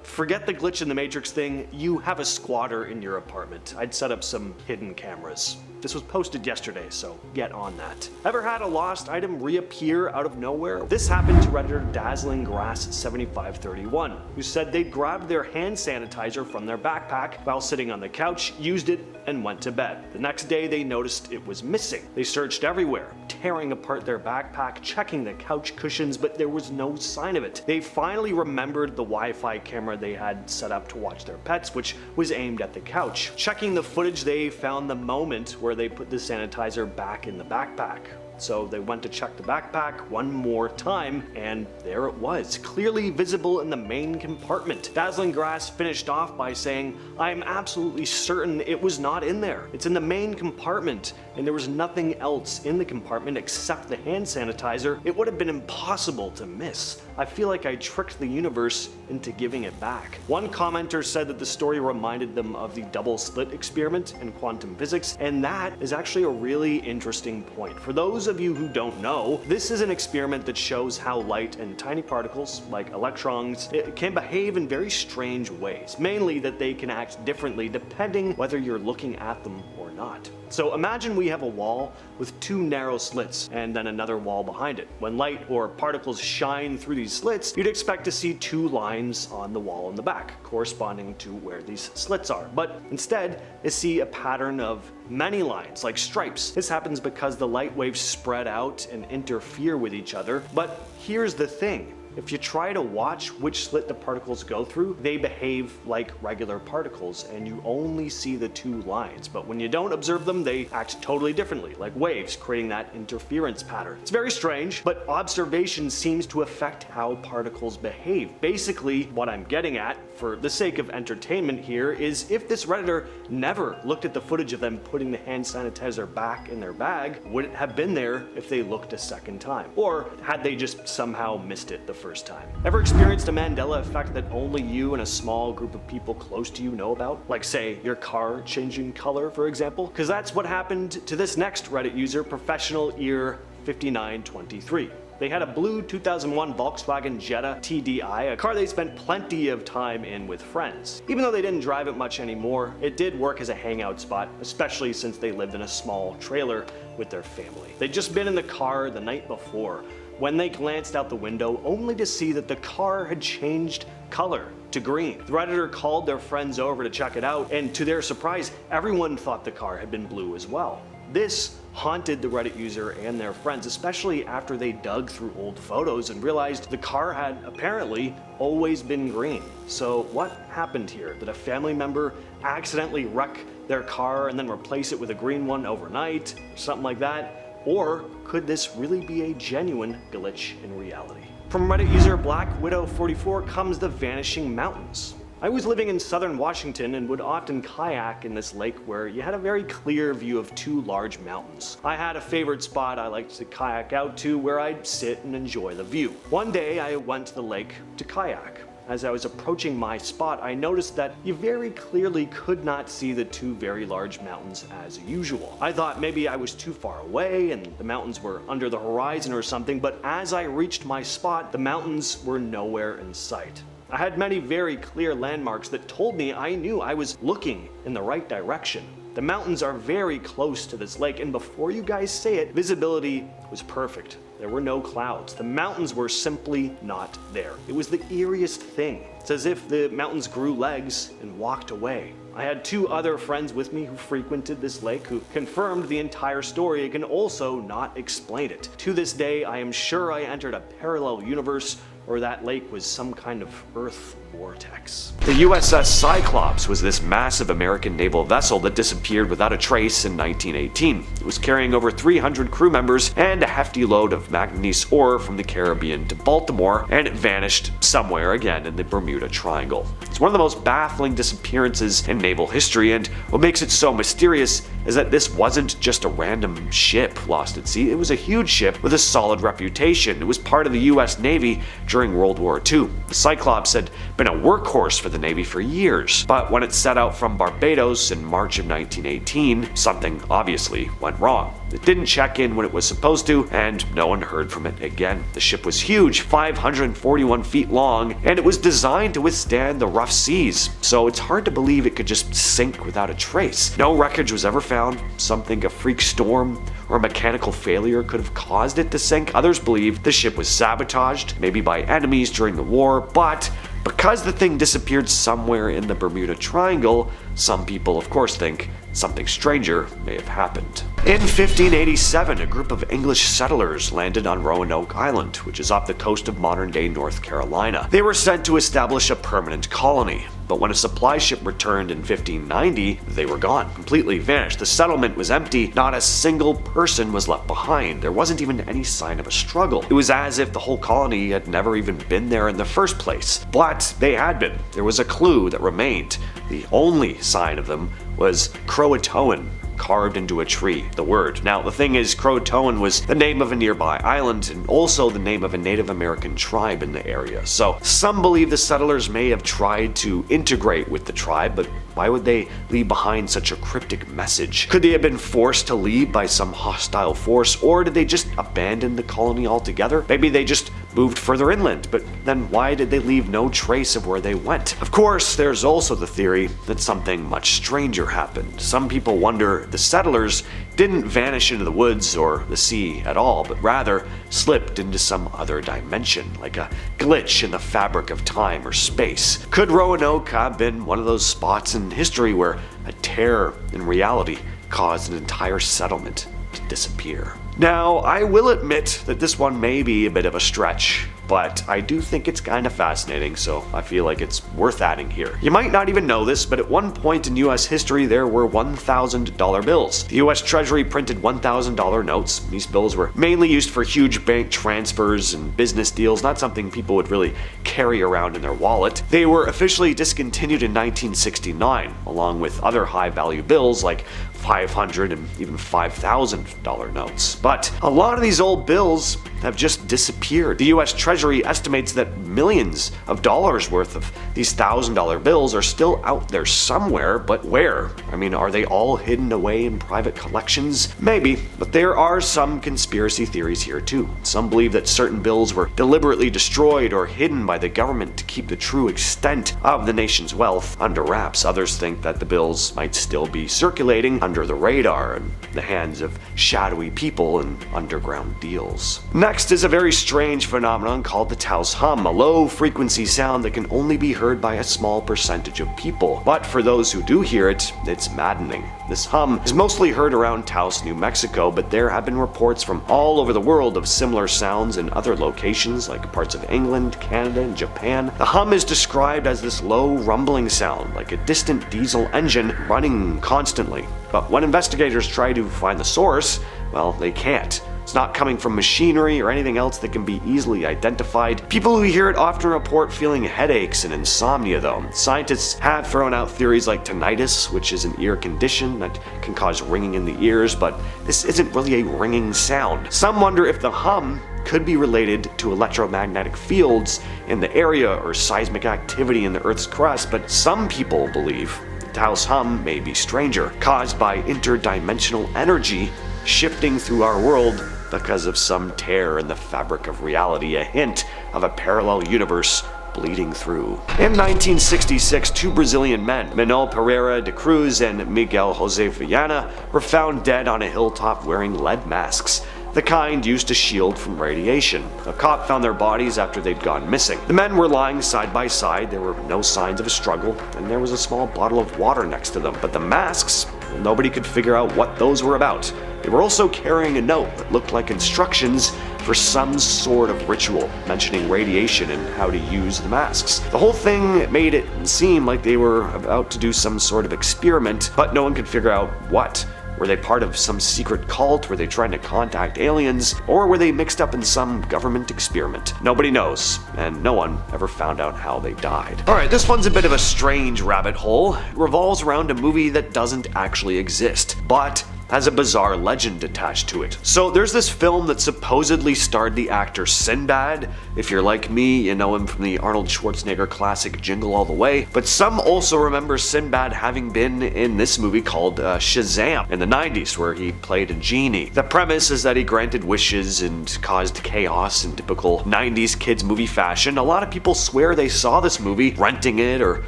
Forget the glitch in the Matrix thing, you have a squatter in your apartment. I'd set up some hidden cameras. This was posted yesterday, so get on that. Ever had a lost item reappear out of nowhere? This happened to Redditor Dazzling Grass 7531, who said they'd grabbed their hand sanitizer from their backpack while sitting on the couch, used it, and went to bed. The next day they noticed it was missing. They searched everywhere, tearing apart their backpack, checking the couch cushions, but there was no sign of it. They finally remembered the Wi-Fi camera they had set up to watch their pets, which was aimed at the couch. Checking the footage, they found the moment where they put the sanitizer back in the backpack. So they went to check the backpack one more time, and there it was, clearly visible in the main compartment. Dazzling Grass finished off by saying, "I'm absolutely certain it was not in there. It's in the main compartment, and there was nothing else in the compartment except the hand sanitizer. It would have been impossible to miss. I feel like I tricked the universe into giving it back." One commenter said that the story reminded them of the double slit experiment in quantum physics, and that is actually a really interesting point. For those of you who don't know, this is an experiment that shows how light and tiny particles, like electrons, can behave in very strange ways. Mainly that they can act differently depending whether you're looking at them or not. So imagine we have a wall with two narrow slits and then another wall behind it. When light or particles shine through these slits, you'd expect to see two lines on the wall in the back, corresponding to where these slits are. But instead, you see a pattern of many lines, like stripes. This happens because the light waves spread out and interfere with each other. But here's the thing. If you try to watch which slit the particles go through, they behave like regular particles and you only see the two lines. But when you don't observe them, they act totally differently, like waves, creating that interference pattern. It's very strange, but observation seems to affect how particles behave. Basically, what I'm getting at, for the sake of entertainment here, is if this Redditor never looked at the footage of them putting the hand sanitizer back in their bag, would it have been there if they looked a second time? Or had they just somehow missed it the first time? Ever experienced a Mandela effect that only you and a small group of people close to you know about? Like, say, your car changing color, for example? Because that's what happened to this next Reddit user, Professional Ear 5923. They had a blue 2001 Volkswagen Jetta TDI, a car they spent plenty of time in with friends. Even though they didn't drive it much anymore, it did work as a hangout spot, especially since they lived in a small trailer with their family. They'd just been in the car the night before when they glanced out the window only to see that the car had changed color to green. The Redditor called their friends over to check it out, and to their surprise, everyone thought the car had been blue as well. This haunted the Reddit user and their friends, especially after they dug through old photos and realized the car had apparently always been green. So what happened here? Did a family member accidentally wreck their car and then replace it with a green one overnight? Something like that? Or could this really be a genuine glitch in reality? From Reddit user Black Widow 44 comes the vanishing mountains. I was living in southern Washington and would often kayak in this lake where you had a very clear view of two large mountains. I had a favorite spot I liked to kayak out to where I'd sit and enjoy the view. One day I went to the lake to kayak. As I was approaching my spot, I noticed that you very clearly could not see the two very large mountains as usual. I thought maybe I was too far away and the mountains were under the horizon or something, but as I reached my spot, the mountains were nowhere in sight. I had many very clear landmarks that told me I knew I was looking in the right direction. The mountains are very close to this lake, and before you guys say it, visibility was perfect. There were no clouds. The mountains were simply not there. It was the eeriest thing. It's as if the mountains grew legs and walked away. I had 2 other friends with me who frequented this lake who confirmed the entire story and can also not explain it. To this day, I am sure I entered a parallel universe or that lake was some kind of Earth vortex. The USS Cyclops was this massive American naval vessel that disappeared without a trace in 1918. It was carrying over 300 crew members and a hefty load of manganese ore from the Caribbean to Baltimore, and it vanished somewhere again in the Bermuda Triangle. It's one of the most baffling disappearances in naval history, and what makes it so mysterious is that this wasn't just a random ship lost at sea. It was a huge ship with a solid reputation. It was part of the US Navy during World War II. The Cyclops had been a workhorse for the Navy for years, but when it set out from Barbados in March of 1918, something obviously went wrong. It didn't check in when it was supposed to, and no one heard from it again. The ship was huge, 541 feet long, and it was designed to withstand the rough seas, so it's hard to believe it could just sink without a trace. No wreckage was ever found. Some think a freak storm or a mechanical failure could have caused it to sink. Others believe the ship was sabotaged, maybe by enemies during the war, but because the thing disappeared somewhere in the Bermuda Triangle, some people of course think something stranger may have happened. In 1587, a group of English settlers landed on Roanoke Island, which is off the coast of modern-day North Carolina. They were sent to establish a permanent colony, but when a supply ship returned in 1590, they were gone, completely vanished. The settlement was empty, not a single person was left behind. There wasn't even any sign of a struggle. It was as if the whole colony had never even been there in the first place. But they had been. There was a clue that remained. The only sign of them was Croatoan, carved into a tree, the word. Now, the thing is, Croatoan was the name of a nearby island and also the name of a Native American tribe in the area. So, some believe the settlers may have tried to integrate with the tribe, but why would they leave behind such a cryptic message? Could they have been forced to leave by some hostile force, or did they just abandon the colony altogether? Maybe they just moved further inland, but then why did they leave no trace of where they went? Of course, there's also the theory that something much stranger happened. Some people wonder the settlers didn't vanish into the woods or the sea at all, but rather slipped into some other dimension, like a glitch in the fabric of time or space. Could Roanoke have been one of those spots in history where a tear in reality caused an entire settlement to disappear? Now, I will admit that this one may be a bit of a stretch, but I do think it's kind of fascinating, so I feel like it's worth adding here. You might not even know this, but at one point in US history there were $1,000 bills. The US Treasury printed $1,000 notes. These bills were mainly used for huge bank transfers and business deals, not something people would really carry around in their wallet. They were officially discontinued in 1969, along with other high-value bills like $500 and even $5,000 notes. But a lot of these old bills have just disappeared. The US Treasury estimates that millions of dollars worth of these $1,000 bills are still out there somewhere, but where? I mean, are they all hidden away in private collections? Maybe, but there are some conspiracy theories here too. Some believe that certain bills were deliberately destroyed or hidden by the government to keep the true extent of the nation's wealth under wraps. Others think that the bills might still be circulating under the radar in the hands of shadowy people and underground deals. Next is a very strange phenomenon called the Taos hum, a low-frequency sound that can only be heard by a small percentage of people. But for those who do hear it, it's maddening. This hum is mostly heard around Taos, New Mexico, but there have been reports from all over the world of similar sounds in other locations like parts of England, Canada, and Japan. The hum is described as this low rumbling sound, like a distant diesel engine running constantly. But when investigators try to find the source, well, they can't. It's not coming from machinery or anything else that can be easily identified. People who hear it often report feeling headaches and insomnia though. Scientists have thrown out theories like tinnitus, which is an ear condition that can cause ringing in the ears, but this isn't really a ringing sound. Some wonder if the hum could be related to electromagnetic fields in the area or seismic activity in the Earth's crust, but some people believe the Taos hum may be stranger, caused by interdimensional energy shifting through our world because of some tear in the fabric of reality, a hint of a parallel universe bleeding through. In 1966, 2 Brazilian men, Manuel Pereira de Cruz and Miguel Jose Viana, were found dead on a hilltop wearing lead masks. the kind used to shield from radiation. A cop found their bodies after they'd gone missing. The men were lying side by side, there were no signs of a struggle, and there was a small bottle of water next to them. But the masks, nobody could figure out what those were about. They were also carrying a note that looked like instructions for some sort of ritual, mentioning radiation and how to use the masks. The whole thing made it seem like they were about to do some sort of experiment, but no one could figure out what. Were they part of some secret cult? Were they trying to contact aliens? Or were they mixed up in some government experiment? Nobody knows, and no one ever found out how they died. Alright, this one's a bit of a strange rabbit hole. It revolves around a movie that doesn't actually exist, but has a bizarre legend attached to it. So there's this film that supposedly starred the actor Sinbad. If you're like me, you know him from the Arnold Schwarzenegger classic Jingle All the Way. But some also remember Sinbad having been in this movie called Shazam in the 90s, where he played a genie. The premise is that he granted wishes and caused chaos in typical 90s kids movie fashion. A lot of people swear they saw this movie, renting it or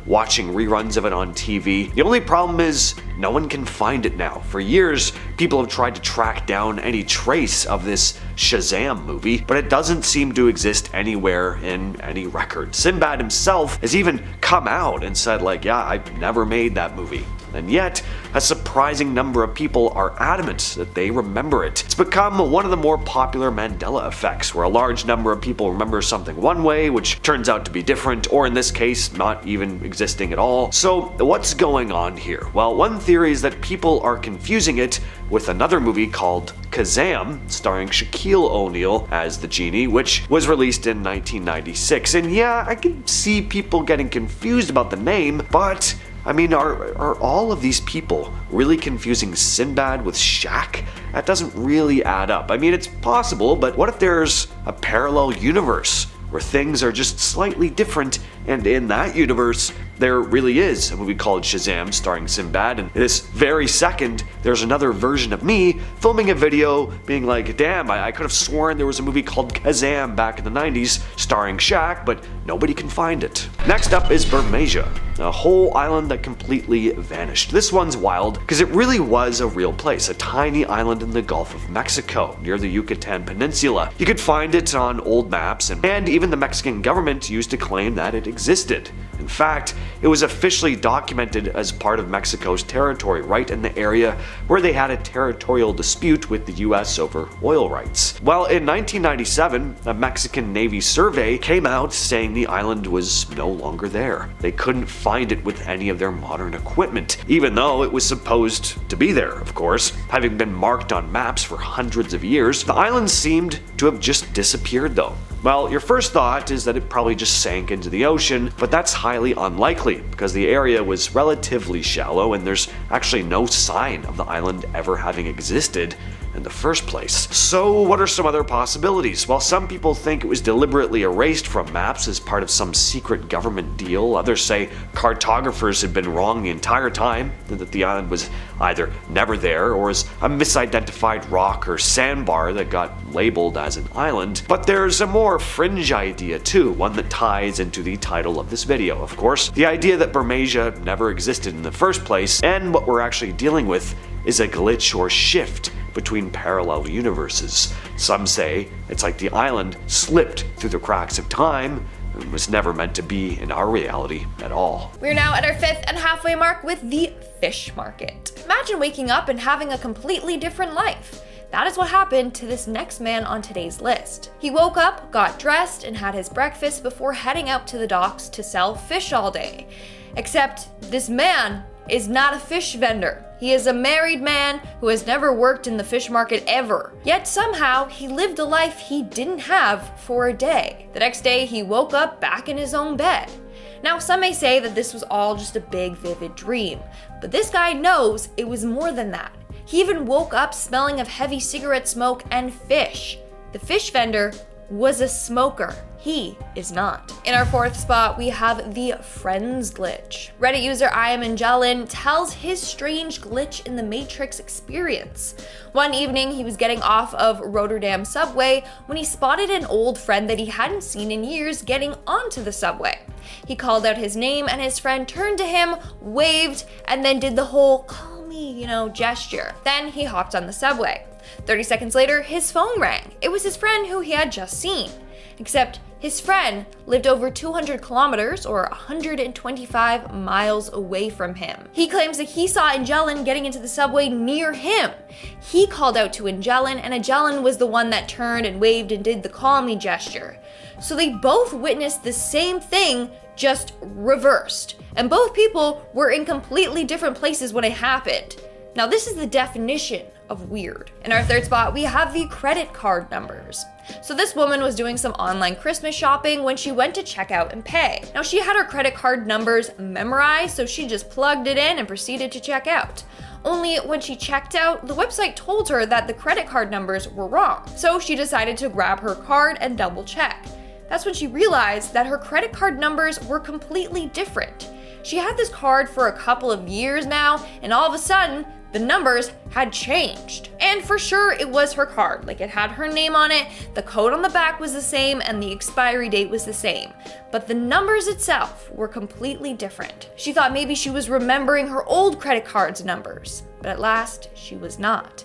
watching reruns of it on TV. The only problem is no one can find it now. For years, people have tried to track down any trace of this Shazam movie, but it doesn't seem to exist anywhere in any record. Sinbad himself has even come out and said, like, yeah, I never made that movie. And yet, a surprising number of people are adamant that they remember it. It's become one of the more popular Mandela effects, where a large number of people remember something one way, which turns out to be different, or in this case, not even existing at all. So, what's going on here? Well, one theory is that people are confusing it with another movie called Kazam, starring Shaquille O'Neal as the genie, which was released in 1996. And yeah, I can see people getting confused about the name, but I mean, are all of these people really confusing Sinbad with Shaq? That doesn't really add up. I mean, it's possible, but what if there's a parallel universe where things are just slightly different, and in that universe, there really is a movie called Shazam starring Sinbad, and this very second, there's another version of me filming a video being like, damn, I could have sworn there was a movie called Kazam back in the 90s starring Shaq, but nobody can find it. Next up is Bermeja, a whole island that completely vanished. This one's wild because it really was a real place, a tiny island in the Gulf of Mexico near the Yucatan Peninsula. You could find it on old maps, and even the Mexican government used to claim that it existed. In fact, it was officially documented as part of Mexico's territory, right in the area where they had a territorial dispute with the US over oil rights. Well, in 1997, a Mexican Navy survey came out saying the island was no longer there. They couldn't find it with any of their modern equipment, even though it was supposed to be there, of course. Having been marked on maps for hundreds of years, the island seemed to have just disappeared though. Well, your first thought is that it probably just sank into the ocean, but that's highly unlikely because the area was relatively shallow and there's actually no sign of the island ever having existed in the first place. So what are some other possibilities? Well, some people think it was deliberately erased from maps as part of some secret government deal. Others say cartographers had been wrong the entire time, and that the island was either never there or is a misidentified rock or sandbar that got labeled as an island. But there's a more fringe idea too, one that ties into the title of this video, of course. The idea that Bermeja never existed in the first place, and what we're actually dealing with is a glitch or shift between parallel universes. Some say it's like the island slipped through the cracks of time and was never meant to be in our reality at all. We're now at our 5th and halfway mark with the fish market. Imagine waking up and having a completely different life. That is what happened to this next man on today's list. He woke up, got dressed, and had his breakfast before heading out to the docks to sell fish all day. Except this man is not a fish vendor. He is a married man who has never worked in the fish market ever. Yet somehow he lived a life he didn't have for a day. The next day he woke up back in his own bed. Now some may say that this was all just a big vivid dream, but this guy knows it was more than that. He even woke up smelling of heavy cigarette smoke and fish. The fish vendor was a smoker. He is not. In our 4th spot, we have the Friends glitch. Reddit user I Am Angelin tells his strange glitch in the Matrix experience. One evening, he was getting off of Rotterdam subway when he spotted an old friend that he hadn't seen in years getting onto the subway. He called out his name and his friend turned to him, waved, and then did the whole call me, gesture. Then he hopped on the subway. 30 seconds later, his phone rang. It was his friend who he had just seen. Except his friend lived over 200 kilometers or 125 miles away from him. He claims that he saw Angelin getting into the subway near him. He called out to Angelin, and Angelin was the one that turned and waved and did the call me gesture. So they both witnessed the same thing, just reversed. And both people were in completely different places when it happened. Now this is the definition of weird. In our third spot, we have the credit card numbers. So this woman was doing some online Christmas shopping when she went to check out and pay. Now she had her credit card numbers memorized, so she just plugged it in and proceeded to check out. Only when she checked out, the website told her that the credit card numbers were wrong. So she decided to grab her card and double check. That's when she realized that her credit card numbers were completely different. She had this card for a couple of years now, and all of a sudden, the numbers had changed. And for sure, it was her card. Like, it had her name on it, the code on the back was the same, and the expiry date was the same. But the numbers itself were completely different. She thought maybe she was remembering her old credit card's numbers, but at last, she was not.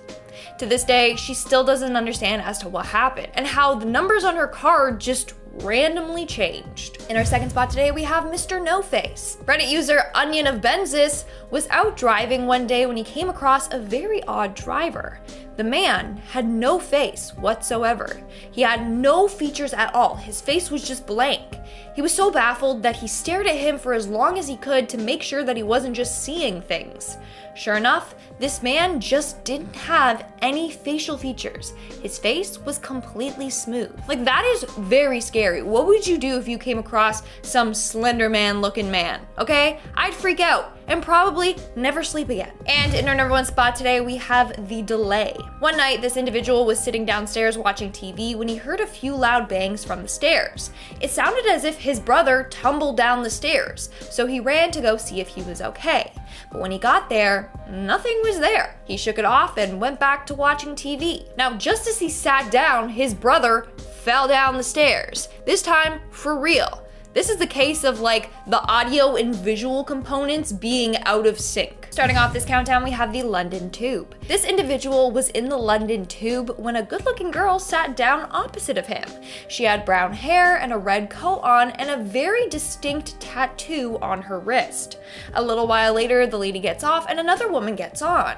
To this day, she still doesn't understand as to what happened and how the numbers on her card just randomly changed. In our second spot today, we have Mr. No Face. Reddit user Onion of Benzis was out driving one day when he came across a very odd driver. The man had no face whatsoever. He had no features at all. His face was just blank. He was so baffled that he stared at him for as long as he could to make sure that he wasn't just seeing things. Sure enough, this man just didn't have any facial features. His face was completely smooth. Like, that is very scary. What would you do if you came across some Slender Man looking man? Okay? I'd freak out and probably never sleep again. And in our number one spot today, we have the delay. One night, this individual was sitting downstairs watching TV when he heard a few loud bangs from the stairs. It sounded as if his brother tumbled down the stairs, so he ran to go see if he was okay. But when he got there, nothing was there. He shook it off and went back to watching TV. Now, just as he sat down, his brother fell down the stairs. This time, for real. This is the case of like the audio and visual components being out of sync. Starting off this countdown, we have the London Tube. This individual was in the London Tube when a good-looking girl sat down opposite of him. She had brown hair and a red coat on and a very distinct tattoo on her wrist. A little while later, the lady gets off and another woman gets on.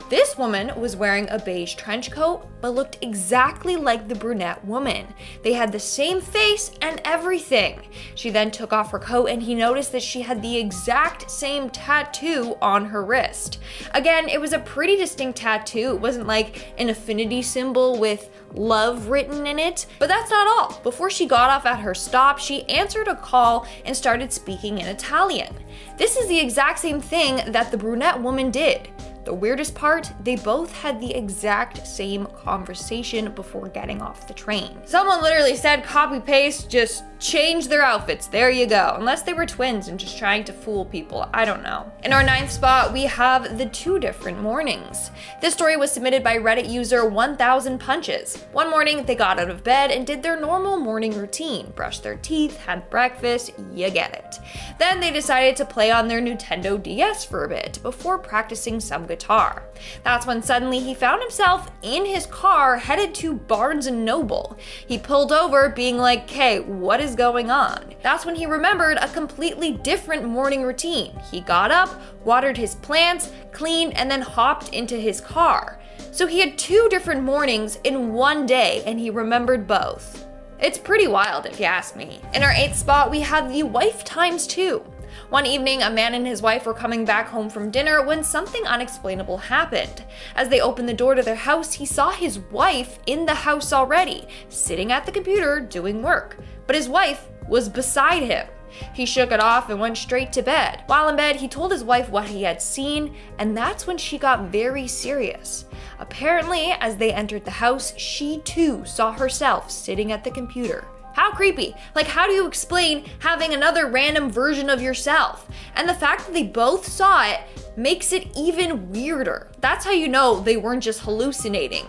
This woman was wearing a beige trench coat, but looked exactly like the brunette woman. They had the same face and everything. She then took off her coat and he noticed that she had the exact same tattoo on her wrist. Again, it was a pretty distinct tattoo. It wasn't like an affinity symbol with love written in it. But that's not all. Before she got off at her stop, she answered a call and started speaking in Italian. This is the exact same thing that the brunette woman did. The weirdest part, they both had the exact same conversation before getting off the train. Someone literally said copy paste, just change their outfits. There you go. Unless they were twins and just trying to fool people. I don't know. In our ninth spot, we have the 2 different mornings. This story was submitted by Reddit user 1000 Punches. One morning, they got out of bed and did their normal morning routine. Brushed their teeth, had breakfast, you get it. Then they decided to play on their Nintendo DS for a bit before practicing some guitar. That's when suddenly he found himself in his car headed to Barnes & Noble. He pulled over being like, "Hey, what is going on?" That's when he remembered a completely different morning routine. He got up, watered his plants, cleaned, and then hopped into his car. So he had 2 different mornings in one day and he remembered both. It's pretty wild if you ask me. In our 8th spot, we have the wife times 2. One evening, a man and his wife were coming back home from dinner when something unexplainable happened. As they opened the door to their house, he saw his wife in the house already, sitting at the computer doing work. But his wife was beside him. He shook it off and went straight to bed. While in bed, he told his wife what he had seen, and that's when she got very serious. Apparently, as they entered the house, she too saw herself sitting at the computer. How creepy. Like, how do you explain having another random version of yourself? And the fact that they both saw it makes it even weirder. That's how you know they weren't just hallucinating.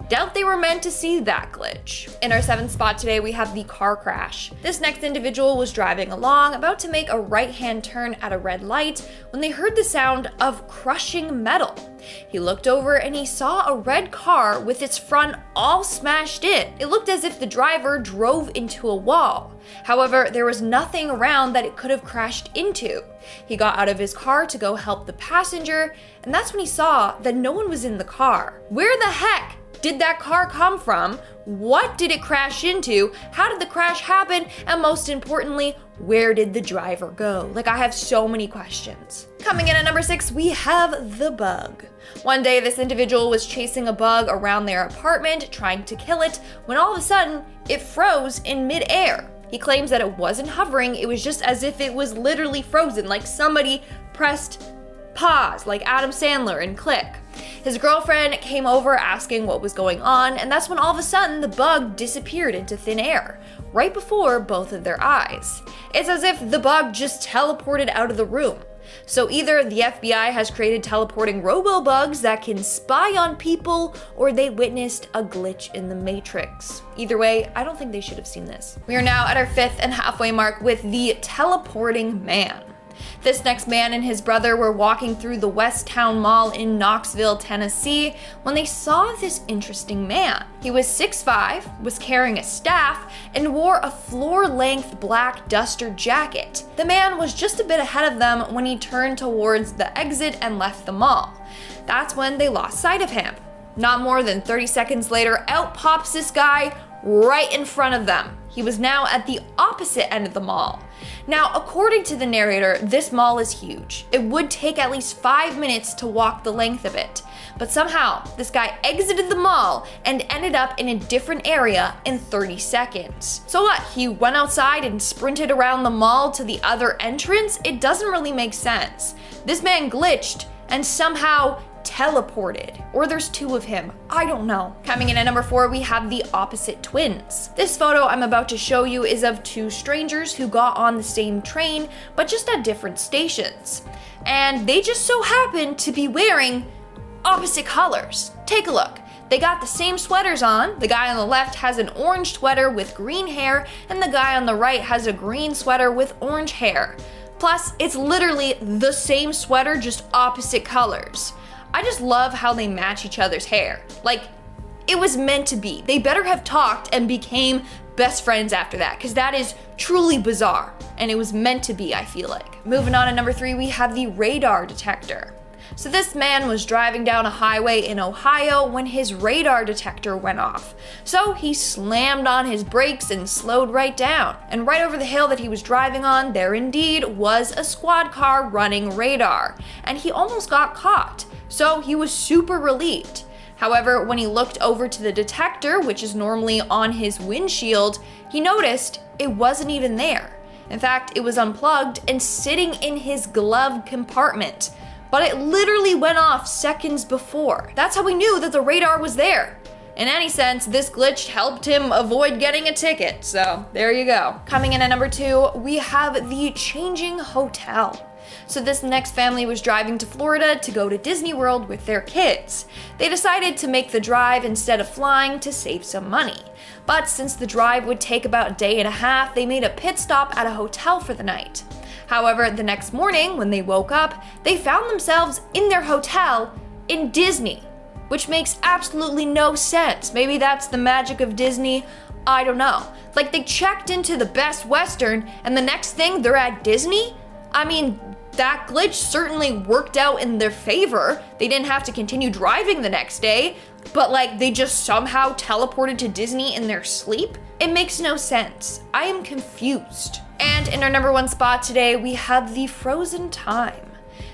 Doubt they were meant to see that glitch. In our 7th spot today, we have the car crash. This next individual was driving along, about to make a right-hand turn at a red light, when they heard the sound of crushing metal. He looked over and he saw a red car with its front all smashed in. It looked as if the driver drove into a wall. However, there was nothing around that it could have crashed into. He got out of his car to go help the passenger, and that's when he saw that no one was in the car. Where the heck did that car come from? What did it crash into? How did the crash happen? And most importantly, where did the driver go? Like, I have so many questions. Coming in at number 6, we have the bug. One day, this individual was chasing a bug around their apartment, trying to kill it, when all of a sudden, it froze in mid-air. He claims that it wasn't hovering, it was just as if it was literally frozen, like somebody pressed pause, like Adam Sandler in Click. His girlfriend came over asking what was going on, and that's when all of a sudden the bug disappeared into thin air, right before both of their eyes. It's as if the bug just teleported out of the room. So either the FBI has created teleporting robo-bugs that can spy on people, or they witnessed a glitch in the Matrix. Either way, I don't think they should have seen this. We are now at our 5th and halfway mark with the teleporting man. This next man and his brother were walking through the West Town Mall in Knoxville, Tennessee, when they saw this interesting man. He was 6'5", was carrying a staff, and wore a floor-length black duster jacket. The man was just a bit ahead of them when he turned towards the exit and left the mall. That's when they lost sight of him. Not more than 30 seconds later, out pops this guy right in front of them. He was now at the opposite end of the mall. Now, according to the narrator, this mall is huge. It would take at least 5 minutes to walk the length of it. But somehow, this guy exited the mall and ended up in a different area in 30 seconds. So what? He went outside and sprinted around the mall to the other entrance? It doesn't really make sense. This man glitched and somehow teleported. Or there's 2 of him. I don't know. Coming in at number 4, we have the opposite twins. This photo I'm about to show you is of 2 strangers who got on the same train, but just at different stations. And they just so happened to be wearing opposite colors. Take a look. They got the same sweaters on. The guy on the left has an orange sweater with green hair, and the guy on the right has a green sweater with orange hair. Plus, it's literally the same sweater, just opposite colors. I just love how they match each other's hair. Like, it was meant to be. They better have talked and became best friends after that, because that is truly bizarre. And it was meant to be, I feel like. Moving on to number 3, we have the radar detector. So this man was driving down a highway in Ohio when his radar detector went off. So he slammed on his brakes and slowed right down. And right over the hill that he was driving on, there indeed was a squad car running radar. And he almost got caught. So he was super relieved. However, when he looked over to the detector, which is normally on his windshield, he noticed it wasn't even there. In fact, it was unplugged and sitting in his glove compartment. But it literally went off seconds before. That's how we knew that the radar was there. In any sense, this glitch helped him avoid getting a ticket. So there you go. Coming in at number 2, we have the changing hotel. So this next family was driving to Florida to go to Disney World with their kids. They decided to make the drive instead of flying to save some money. But since the drive would take about a day and a half, they made a pit stop at a hotel for the night. However, the next morning, when they woke up, they found themselves in their hotel in Disney, which makes absolutely no sense. Maybe that's the magic of Disney. I don't know. Like, they checked into the Best Western, and the next thing they're at Disney? I mean, that glitch certainly worked out in their favor. They didn't have to continue driving the next day, but like, they just somehow teleported to Disney in their sleep? It makes no sense. I am confused. And in our number 1 spot today, we have the frozen time.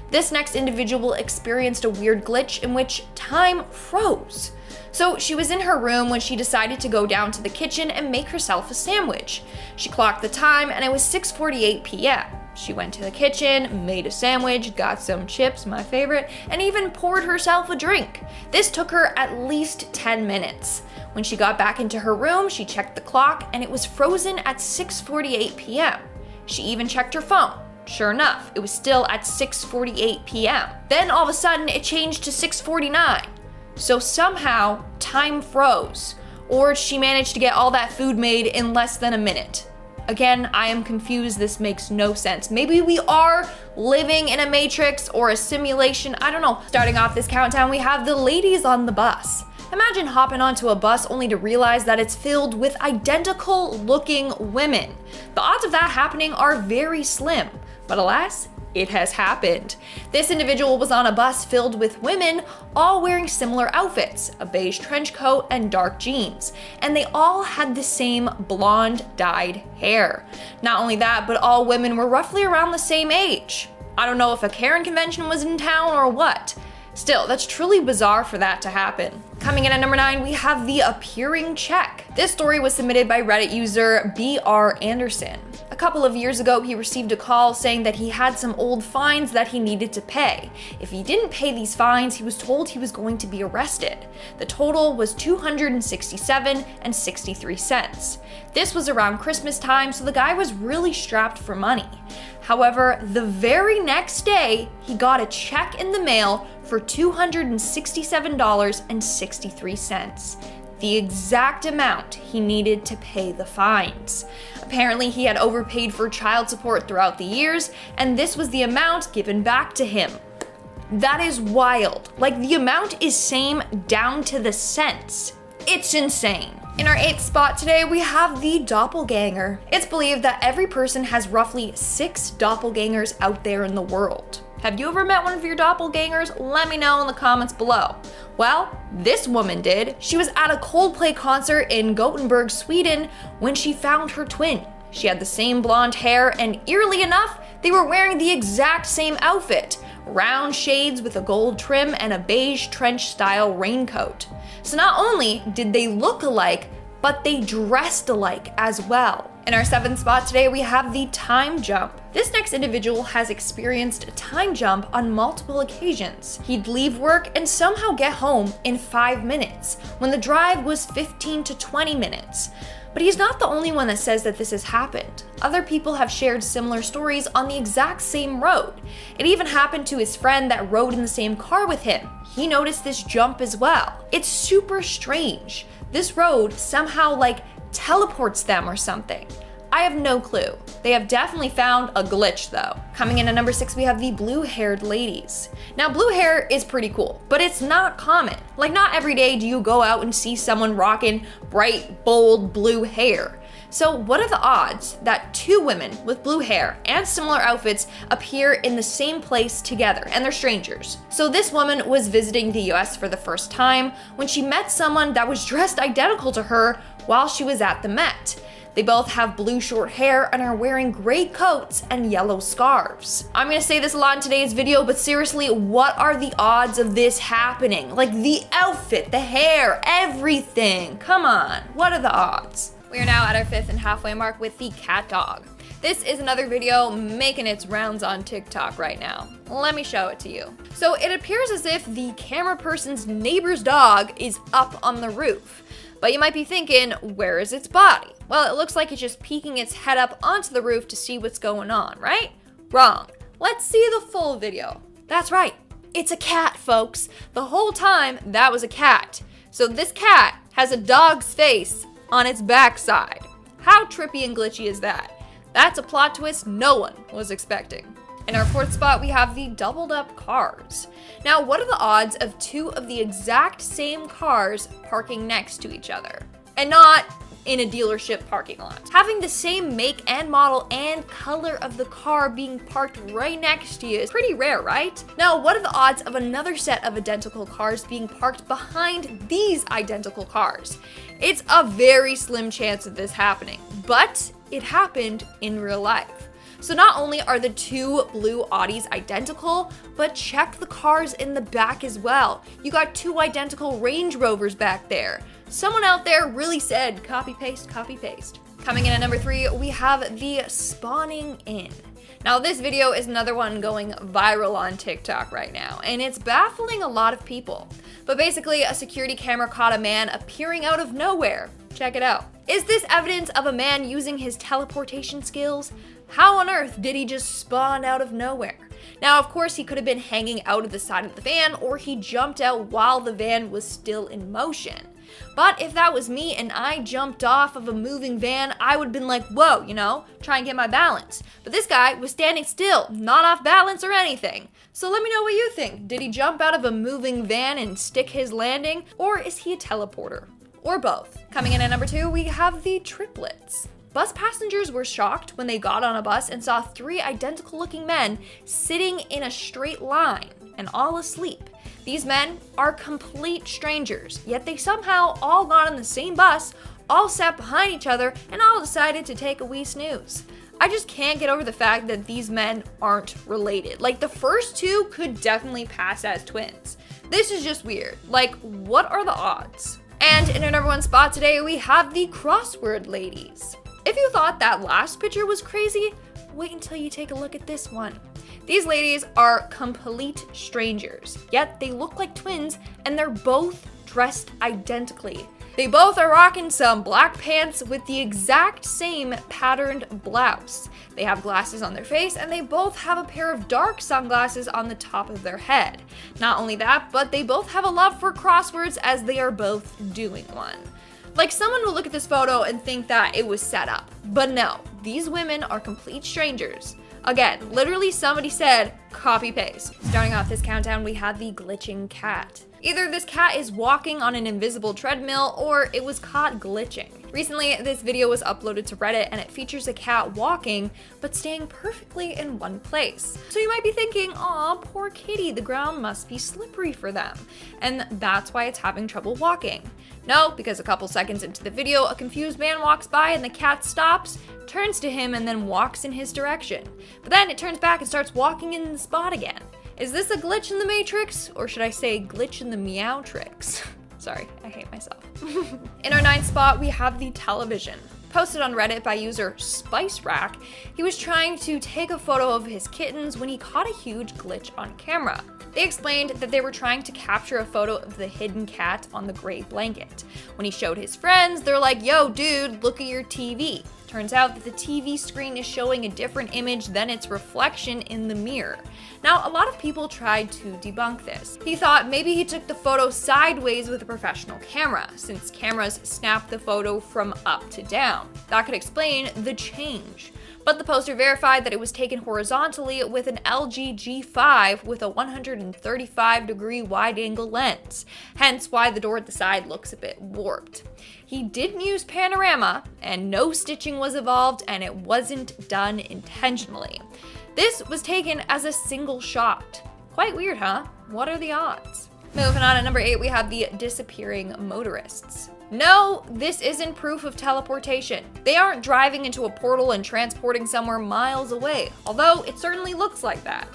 This next individual experienced a weird glitch in which time froze. So she was in her room when she decided to go down to the kitchen and make herself a sandwich. She clocked the time and it was 6:48 p.m. She went to the kitchen, made a sandwich, got some chips, my favorite, and even poured herself a drink. This took her at least 10 minutes. When she got back into her room, she checked the clock and it was frozen at 6:48 p.m. She even checked her phone. Sure enough, it was still at 6:48 p.m. Then all of a sudden it changed to 6:49. So somehow, time froze, or she managed to get all that food made in less than a minute. Again, I am confused. This makes no sense. Maybe we are living in a matrix or a simulation. I don't know. Starting off this countdown, we have the ladies on the bus. Imagine hopping onto a bus only to realize that it's filled with identical looking women. The odds of that happening are very slim, but alas, it has happened. This individual was on a bus filled with women, all wearing similar outfits, a beige trench coat and dark jeans, and they all had the same blonde dyed hair. Not only that, but all women were roughly around the same age. I don't know if a Karen convention was in town or what. Still, that's truly bizarre for that to happen. Coming in at number 9, we have the appearing check. This story was submitted by Reddit user B.R. Anderson. A couple of years ago, he received a call saying that he had some old fines that he needed to pay. If he didn't pay these fines, he was told he was going to be arrested. The total was $267.63. This was around Christmas time, so the guy was really strapped for money. However, the very next day, he got a check in the mail for $267.63. The exact amount he needed to pay the fines. Apparently, he had overpaid for child support throughout the years, and this was the amount given back to him. That is wild. Like, the amount is same down to the cents. It's insane. In our 8th spot today, we have the doppelganger. It's believed that every person has roughly 6 doppelgangers out there in the world. Have you ever met one of your doppelgangers? Let me know in the comments below. Well, this woman did. She was at a Coldplay concert in Gothenburg, Sweden, when she found her twin. She had the same blonde hair, and eerily enough, they were wearing the exact same outfit. Round shades with a gold trim and a beige trench-style raincoat. So not only did they look alike, but they dressed alike as well. In our 7th spot today, we have the time jump. This next individual has experienced a time jump on multiple occasions. He'd leave work and somehow get home in 5 minutes, when the drive was 15 to 20 minutes. But he's not the only one that says that this has happened. Other people have shared similar stories on the exact same road. It even happened to his friend that rode in the same car with him. He noticed this jump as well. It's super strange. This road somehow teleports them or something. I have no clue. They have definitely found a glitch though. Coming in at number 6, we have the blue-haired ladies. Now, blue hair is pretty cool, but it's not common. Like, not every day do you go out and see someone rocking bright, bold blue hair. So what are the odds that 2 women with blue hair and similar outfits appear in the same place together, and they're strangers? So this woman was visiting the US for the first time when she met someone that was dressed identical to her while she was at the Met. They both have blue short hair and are wearing gray coats and yellow scarves. I'm gonna say this a lot in today's video, but seriously, what are the odds of this happening? Like, the outfit, the hair, everything. Come on, what are the odds? We are now at our 5th and halfway mark with the cat dog. This is another video making its rounds on TikTok right now. Let me show it to you. So it appears as if the camera person's neighbor's dog is up on the roof. But you might be thinking, where is its body? Well, it looks like it's just peeking its head up onto the roof to see what's going on, right? Wrong. Let's see the full video. That's right, it's a cat, folks. The whole time, that was a cat. So this cat has a dog's face on its backside. How trippy and glitchy is that? That's a plot twist no one was expecting. In our 4th spot, we have the doubled up cars. Now, what are the odds of 2 of the exact same cars parking next to each other? And not in a dealership parking lot. Having the same make and model and color of the car being parked right next to you is pretty rare, right? Now, what are the odds of another set of identical cars being parked behind these identical cars? It's a very slim chance of this happening, but it happened in real life. So not only are the 2 blue Audis identical, but check the cars in the back as well. You got 2 identical Range Rovers back there. Someone out there really said copy paste, copy paste. Coming in at number 3, we have the spawning in. Now, this video is another one going viral on TikTok right now, and it's baffling a lot of people. But basically, a security camera caught a man appearing out of nowhere. Check it out. Is this evidence of a man using his teleportation skills? How on earth did he just spawn out of nowhere? Now, of course, he could have been hanging out of the side of the van, or he jumped out while the van was still in motion. But if that was me and I jumped off of a moving van, I would have been like, whoa, try and get my balance. But this guy was standing still, not off balance or anything. So let me know what you think. Did he jump out of a moving van and stick his landing? Or is he a teleporter? Or both? Coming in at number 2, we have the triplets. Bus passengers were shocked when they got on a bus and saw 3 identical looking men sitting in a straight line and all asleep. These men are complete strangers, yet they somehow all got on the same bus, all sat behind each other, and all decided to take a wee snooze. I just can't get over the fact that these men aren't related. Like, the first 2 could definitely pass as twins. This is just weird. Like, what are the odds? And in our number 1 spot today, we have the crossword ladies. If you thought that last picture was crazy, wait until you take a look at this one. These ladies are complete strangers, yet they look like twins and they're both dressed identically. They both are rocking some black pants with the exact same patterned blouse. They have glasses on their face and they both have a pair of dark sunglasses on the top of their head. Not only that, but they both have a love for crosswords as they are both doing one. Like, someone will look at this photo and think that it was set up, but no, these women are complete strangers. Again, literally somebody said, copy paste. Starting off this countdown, we have the glitching cat. Either this cat is walking on an invisible treadmill or it was caught glitching. Recently, this video was uploaded to Reddit and it features a cat walking, but staying perfectly in one place. So you might be thinking, aw, poor kitty, the ground must be slippery for them. And that's why it's having trouble walking. No, because a couple seconds into the video, a confused man walks by and the cat stops, turns to him, and then walks in his direction. But then it turns back and starts walking in the spot again. Is this a glitch in the Matrix? Or should I say glitch in the Meowtrix? Sorry, I hate myself. In our 9th spot, we have the television. Posted on Reddit by user Spice Rack, he was trying to take a photo of his kittens when he caught a huge glitch on camera. They explained that they were trying to capture a photo of the hidden cat on the gray blanket. When he showed his friends, they're like, yo dude, look at your TV. Turns out that the TV screen is showing a different image than its reflection in the mirror. Now, a lot of people tried to debunk this. He thought maybe he took the photo sideways with a professional camera, since cameras snap the photo from up to down. That could explain the change. But the poster verified that it was taken horizontally with an LG G5 with a 135-degree wide-angle lens, hence why the door at the side looks a bit warped. He didn't use panorama, and no stitching was involved, and it wasn't done intentionally. This was taken as a single shot. Quite weird, huh? What are the odds? Moving on, at number 8, we have the disappearing motorists. No, this isn't proof of teleportation. They aren't driving into a portal and transporting somewhere miles away, although it certainly looks like that.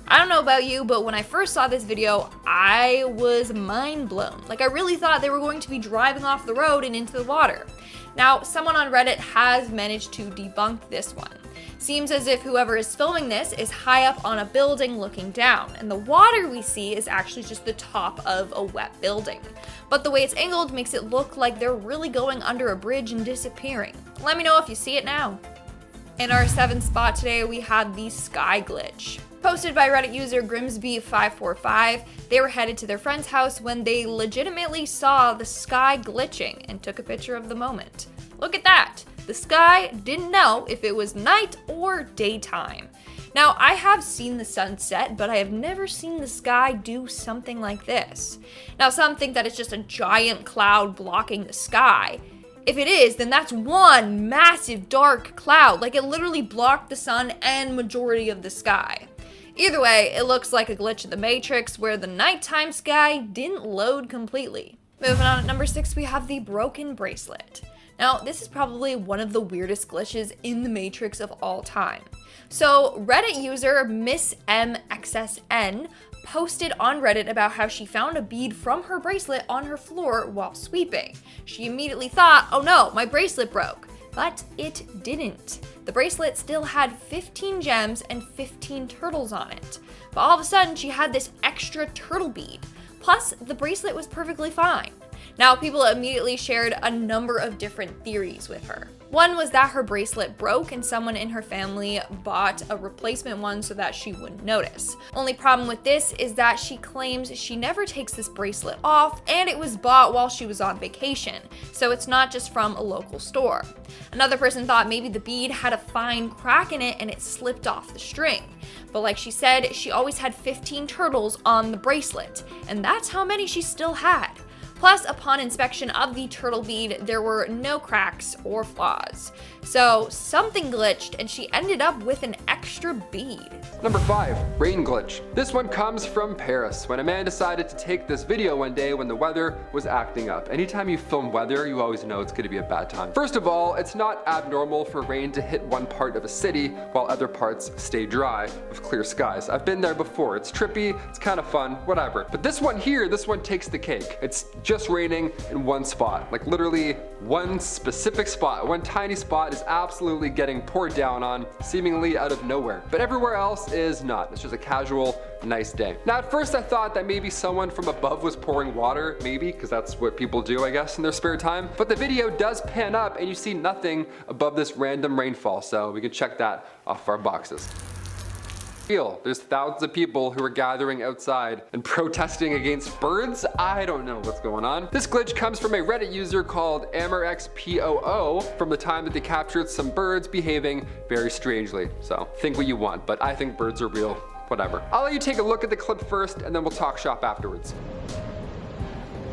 I don't know about you, but when I first saw this video, I was mind blown. Like, I really thought they were going to be driving off the road and into the water. Now, someone on Reddit has managed to debunk this one. Seems as if whoever is filming this is high up on a building looking down, and the water we see is actually just the top of a wet building. But the way it's angled makes it look like they're really going under a bridge and disappearing. Let me know if you see it now. In our 7th spot today, we have the sky glitch. Posted by Reddit user Grimsby545, they were headed to their friend's house when they legitimately saw the sky glitching and took a picture of the moment. Look at that! The sky didn't know if it was night or daytime. Now, I have seen the sunset, but I have never seen the sky do something like this. Now, some think that it's just a giant cloud blocking the sky. If it is, then that's one massive dark cloud, like it literally blocked the sun and majority of the sky. Either way, it looks like a glitch in the Matrix where the nighttime sky didn't load completely. Moving on, at number 6, we have the broken bracelet. Now, this is probably one of the weirdest glitches in the Matrix of all time. So, Reddit user Miss MXSN posted on Reddit about how she found a bead from her bracelet on her floor while sweeping. She immediately thought, oh no, my bracelet broke. But it didn't. The bracelet still had 15 gems and 15 turtles on it. But all of a sudden, she had this extra turtle bead. Plus, the bracelet was perfectly fine. Now, people immediately shared a number of different theories with her. One was that her bracelet broke and someone in her family bought a replacement one so that she wouldn't notice. Only problem with this is that she claims she never takes this bracelet off and it was bought while she was on vacation, so it's not just from a local store. Another person thought maybe the bead had a fine crack in it and it slipped off the string. But like she said, she always had 15 turtles on the bracelet, and that's how many she still had. Plus, upon inspection of the turtle bead, there were no cracks or flaws. So something glitched and she ended up with an extra bead. Number 5, rain glitch. This one comes from Paris, when a man decided to take this video one day when the weather was acting up. Anytime you film weather, you always know it's going to be a bad time. First of all, it's not abnormal for rain to hit one part of a city while other parts stay dry with clear skies. I've been there before. It's trippy, it's kind of fun, whatever. But this one here, this one takes the cake. It's just raining in one spot, like literally one specific spot. One tiny spot is absolutely getting poured down on, seemingly out of nowhere. But everywhere else is not. It's just a casual, nice day. Now at first I thought that maybe someone from above was pouring water, maybe, because that's what people do, I guess, in their spare time. But the video does pan up and you see nothing above this random rainfall, so we can check that off our boxes. There's thousands of people who are gathering outside and protesting against birds. I don't know what's going on. This glitch comes from a Reddit user called AmerXPOO from the time that they captured some birds behaving very strangely. So think what you want, but I think birds are real. Whatever. I'll let you take a look at the clip first and then we'll talk shop afterwards.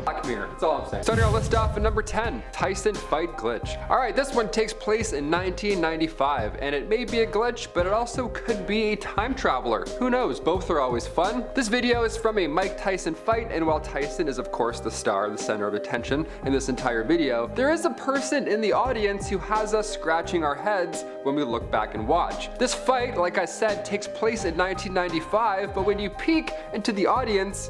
Black Mirror, that's all I'm saying. Starting our list off at number 10, Tyson fight glitch. Alright, this one takes place in 1995, and it may be a glitch, but it also could be a time traveler. Who knows, both are always fun. This video is from a Mike Tyson fight, and while Tyson is of course the star, the center of attention in this entire video, there is a person in the audience who has us scratching our heads when we look back and watch. This fight, like I said, takes place in 1995, but when you peek into the audience,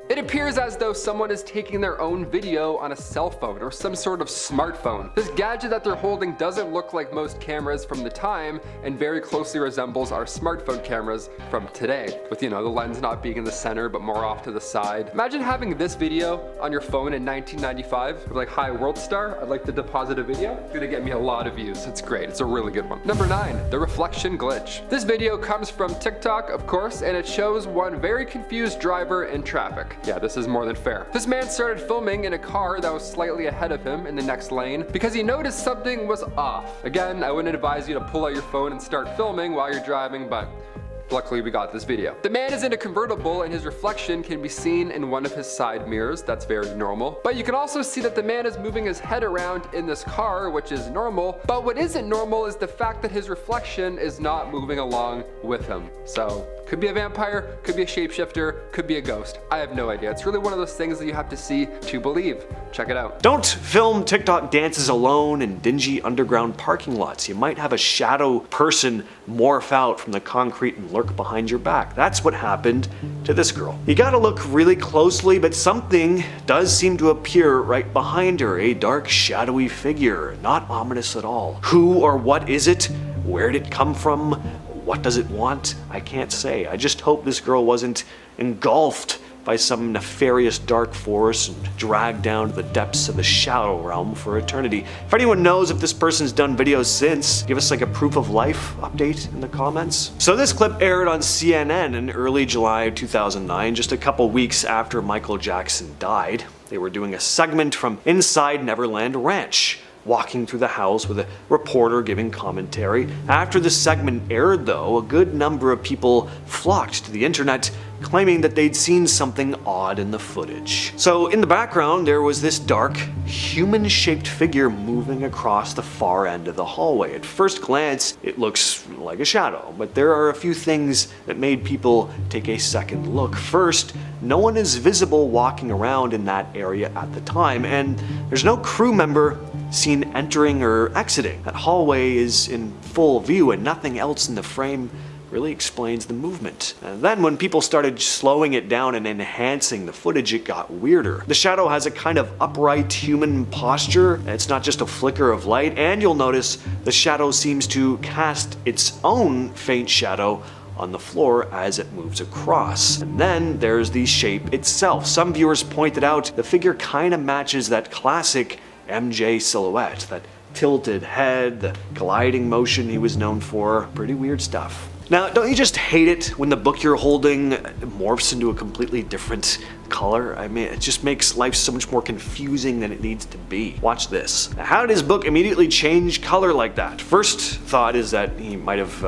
it appears as though someone is taking their own video on a cell phone or some sort of smartphone. This gadget that they're holding doesn't look like most cameras from the time and very closely resembles our smartphone cameras from today, with, you know, the lens not being in the center but more off to the side. Imagine having this video on your phone in 1995. Like, hi world star, I'd like to deposit a video. It's gonna get me a lot of views. It's great, it's a really good one. Number 9, the reflection glitch. This video comes from TikTok, of course, and it shows one very confused driver in traffic. Yeah, this is more than fair. This man started filming in a car that was slightly ahead of him in the next lane because he noticed something was off. Again, I wouldn't advise you to pull out your phone and start filming while you're driving, but luckily we got this video. The man is in a convertible and his reflection can be seen in one of his side mirrors. That's very normal. But you can also see that the man is moving his head around in this car, which is normal. But what isn't normal is the fact that his reflection is not moving along with him. So could be a vampire, could be a shapeshifter, could be a ghost. I have no idea. It's really one of those things that you have to see to believe. Check it out. Don't film TikTok dances alone in dingy underground parking lots. You might have a shadow person morph out from the concrete and lurk behind your back. That's what happened to this girl. You gotta look really closely, but something does seem to appear right behind her. A dark, shadowy figure. Not ominous at all. Who or what is it? Where did it come from? What does it want? I can't say. I just hope this girl wasn't engulfed by some nefarious dark force and dragged down to the depths of the shadow realm for eternity. If anyone knows if this person's done videos since, give us like a proof of life update in the comments. So this clip aired on CNN in early July of 2009, just a couple weeks after Michael Jackson died. They were doing a segment from inside Neverland Ranch, walking through the house with a reporter giving commentary. After the segment aired though, a good number of people flocked to the internet claiming that they'd seen something odd in the footage. So in the background there was this dark, human-shaped figure moving across the far end of the hallway. At first glance it looks like a shadow, but there are a few things that made people take a second look. First, no one is visible walking around in that area at the time, and there's no crew member seen entering or exiting. That hallway is in full view and nothing else in the frame really explains the movement. And then when people started slowing it down and enhancing the footage, it got weirder. The shadow has a kind of upright human posture. It's not just a flicker of light, and you'll notice the shadow seems to cast its own faint shadow on the floor as it moves across. And then there's the shape itself. Some viewers pointed out the figure kind of matches that classic MJ silhouette, that tilted head, the gliding motion he was known for. Pretty weird stuff. Now, don't you just hate it when the book you're holding morphs into a completely different color? I mean, it just makes life so much more confusing than it needs to be. Watch this. Now, how did his book immediately change color like that? First thought is that he might have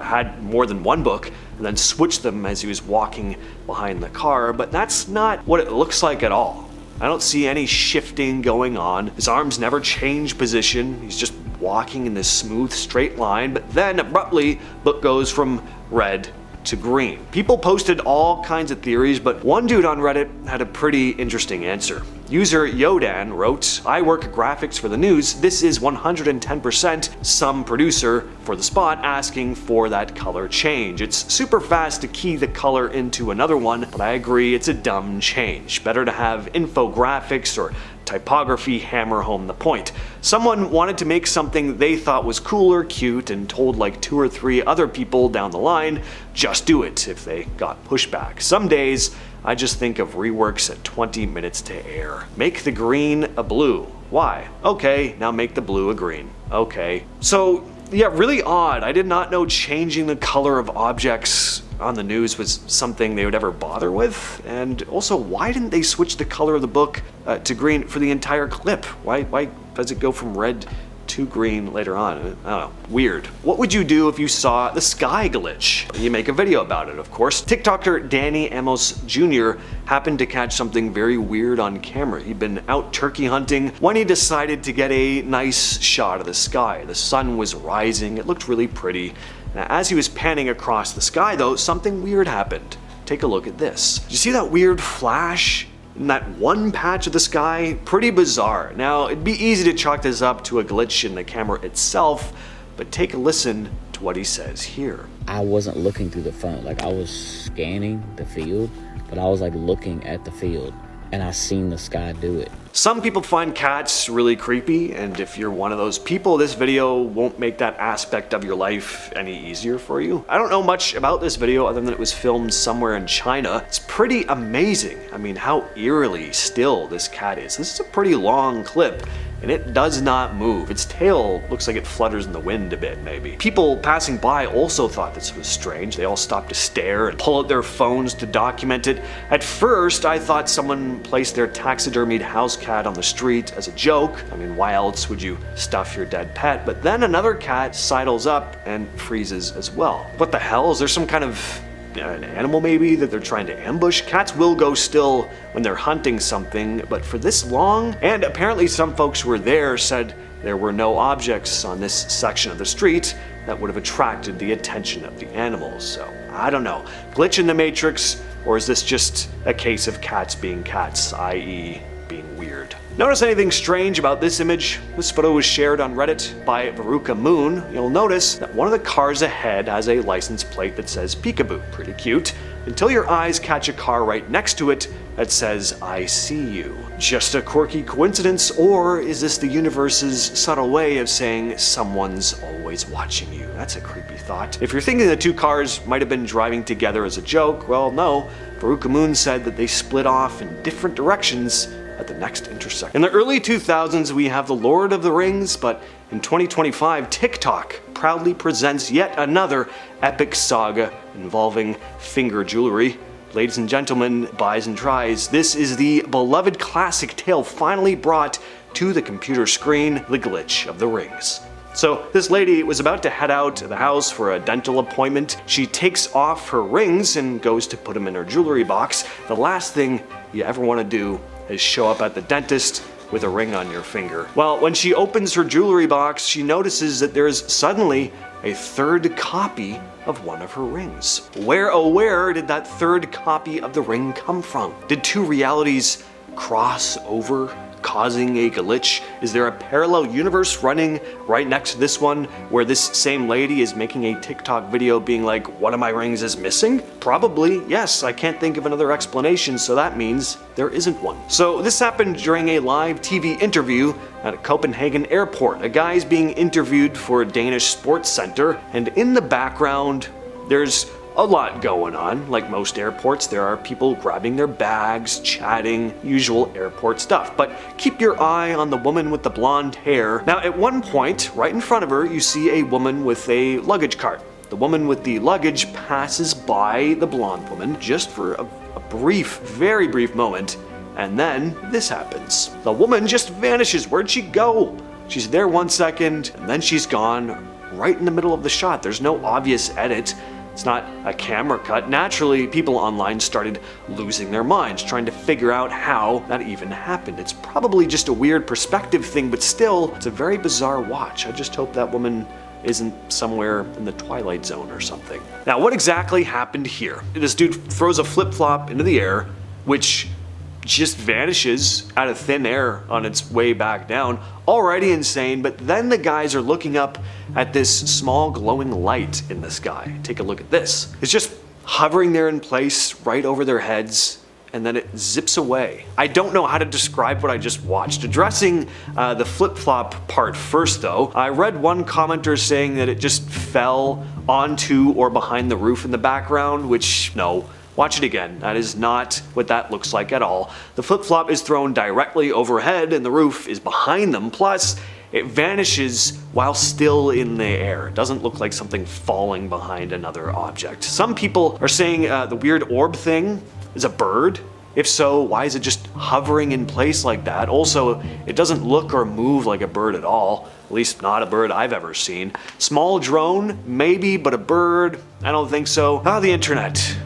had more than one book and then switched them as he was walking behind the car, but that's not what it looks like at all. I don't see any shifting going on. His arms never change position. He's just walking in this smooth straight line, but then abruptly book goes from red to green. People posted all kinds of theories, but one dude on Reddit had a pretty interesting answer. User Yodan wrote, "I work graphics for the news. This is 110% some producer for the spot asking for that color change. It's super fast to key the color into another one, but I agree it's a dumb change. Better to have infographics or typography hammer home the point. Someone wanted to make something they thought was cool or cute and told like 2 or 3 other people down the line, just do it if they got pushback. Some days, I just think of reworks at 20 minutes to air. Make the green a blue. Why? Okay, now make the blue a green. Okay. So, yeah, really odd. I did not know changing the color of objects on the news was something they would ever bother with. And also, why didn't they switch the color of the book to green for the entire clip? Why does it go from red to green later on? I don't know. Weird. What would you do if you saw the sky glitch? You make a video about it, of course. TikToker Danny Amos Jr. happened to catch something very weird on camera. He'd been out turkey hunting when he decided to get a nice shot of the sky. The sun was rising. It looked really pretty. Now, as he was panning across the sky, though, something weird happened. Take a look at this. Did you see that weird flash in that one patch of the sky? Pretty bizarre. Now, it'd be easy to chalk this up to a glitch in the camera itself, but take a listen to what he says here. I wasn't looking through the phone. Like, I was scanning the field, but I was like looking at the field, and I seen the sky do it. Some people find cats really creepy, and if you're one of those people, this video won't make that aspect of your life any easier for you. I don't know much about this video other than it was filmed somewhere in China. It's pretty amazing. I mean, how eerily still this cat is. This is a pretty long clip, and it does not move. Its tail looks like it flutters in the wind a bit, maybe. People passing by also thought this was strange. They all stopped to stare and pull out their phones to document it. At first, I thought someone placed their taxidermied house cat on the street as a joke. I mean, why else would you stuff your dead pet? But then another cat sidles up and freezes as well. What the hell? Is there some kind of an animal maybe that they're trying to ambush? Cats will go still when they're hunting something, but for this long? And apparently some folks who were there said there were no objects on this section of the street that would have attracted the attention of the animals. So, I don't know. Glitch in the Matrix, or is this just a case of cats being cats, i.e. being weird? Notice anything strange about this image? This photo was shared on Reddit by Veruca Moon. You'll notice that one of the cars ahead has a license plate that says Peekaboo. Pretty cute. Until your eyes catch a car right next to it that says, I see you. Just a quirky coincidence, or is this the universe's subtle way of saying someone's always watching you? That's a creepy thought. If you're thinking the two cars might have been driving together as a joke, well, no. Veruca Moon said that they split off in different directions at the next intersection. In the early 2000s, we have The Lord of the Rings, but in 2025, TikTok proudly presents yet another epic saga involving finger jewelry. Ladies and gentlemen, buys and tries, this is the beloved classic tale finally brought to the computer screen, The Glitch of the Rings. So this lady was about to head out of the house for a dental appointment. She takes off her rings and goes to put them in her jewelry box. The last thing you ever want to do is show up at the dentist with a ring on your finger. Well, when she opens her jewelry box, she notices that there's suddenly a third copy of one of her rings. Where, oh where, did that third copy of the ring come from? Did two realities cross over, causing a glitch? Is there a parallel universe running right next to this one where this same lady is making a TikTok video being like, one of my rings is missing? Probably, yes. I can't think of another explanation, so that means there isn't one. So this happened during a live TV interview at a Copenhagen airport. A guy is being interviewed for a Danish sports center, and in the background, there's a lot going on. Like most airports, there are people grabbing their bags, chatting, usual airport stuff. But keep your eye on the woman with the blonde hair. Now, at one point, right in front of her, you see a woman with a luggage cart. The woman with the luggage passes by the blonde woman just for a brief, very brief moment, and then this happens. The woman just vanishes. Where'd she go? She's there 1 second, and then she's gone right in the middle of the shot. There's no obvious edit. It's not a camera cut. Naturally, people online started losing their minds, trying to figure out how that even happened. It's probably just a weird perspective thing, but still, it's a very bizarre watch. I just hope that woman isn't somewhere in the Twilight Zone or something. Now, what exactly happened here? This dude throws a flip-flop into the air, which just vanishes out of thin air on its way back down. Already insane, but then the guys are looking up at this small glowing light in the sky. Take a look at this. It's just hovering there in place right over their heads, and then it zips away. I don't know how to describe what I just watched. Addressing the flip-flop part first though, I read one commenter saying that it just fell onto or behind the roof in the background, which no. Watch it again. That is not what that looks like at all. The flip-flop is thrown directly overhead and the roof is behind them, plus it vanishes while still in the air. It doesn't look like something falling behind another object. Some people are saying the weird orb thing is a bird. If so, why is it just hovering in place like that? Also, it doesn't look or move like a bird at all. At least not a bird I've ever seen. Small drone, maybe, but a bird, I don't think so. Ah, the internet.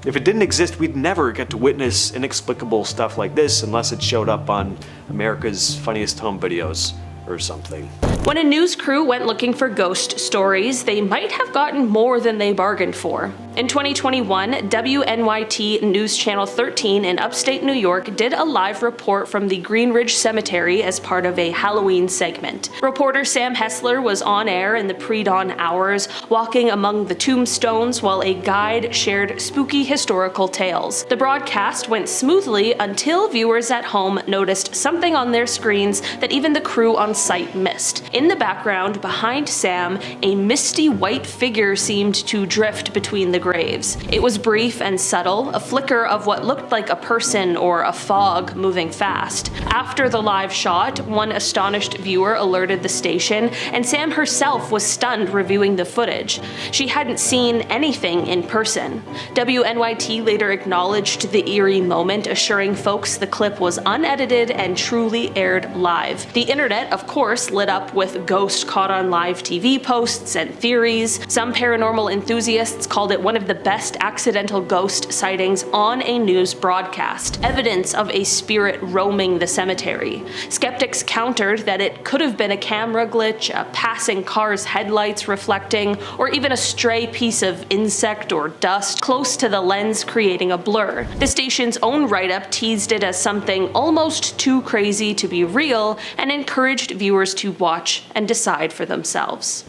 If it didn't exist, we'd never get to witness inexplicable stuff like this unless it showed up on America's Funniest Home Videos or something. When a news crew went looking for ghost stories, they might have gotten more than they bargained for. In 2021, WNYT News Channel 13 in upstate New York did a live report from the Green Ridge Cemetery as part of a Halloween segment. Reporter Sam Hessler was on air in the pre-dawn hours, walking among the tombstones while a guide shared spooky historical tales. The broadcast went smoothly until viewers at home noticed something on their screens that even the crew on site missed. In the background, behind Sam, a misty white figure seemed to drift between the graves. It was brief and subtle, a flicker of what looked like a person or a fog moving fast. After the live shot, one astonished viewer alerted the station, and Sam herself was stunned reviewing the footage. She hadn't seen anything in person. WNYT later acknowledged the eerie moment, assuring folks the clip was unedited and truly aired live. The internet, of course, lit up with ghost caught on live TV posts and theories. Some paranormal enthusiasts called it one of the best accidental ghost sightings on a news broadcast, evidence of a spirit roaming the cemetery. Skeptics countered that it could have been a camera glitch, a passing car's headlights reflecting, or even a stray piece of insect or dust close to the lens creating a blur. The station's own write-up teased it as something almost too crazy to be real and encouraged viewers to watch and decide for themselves.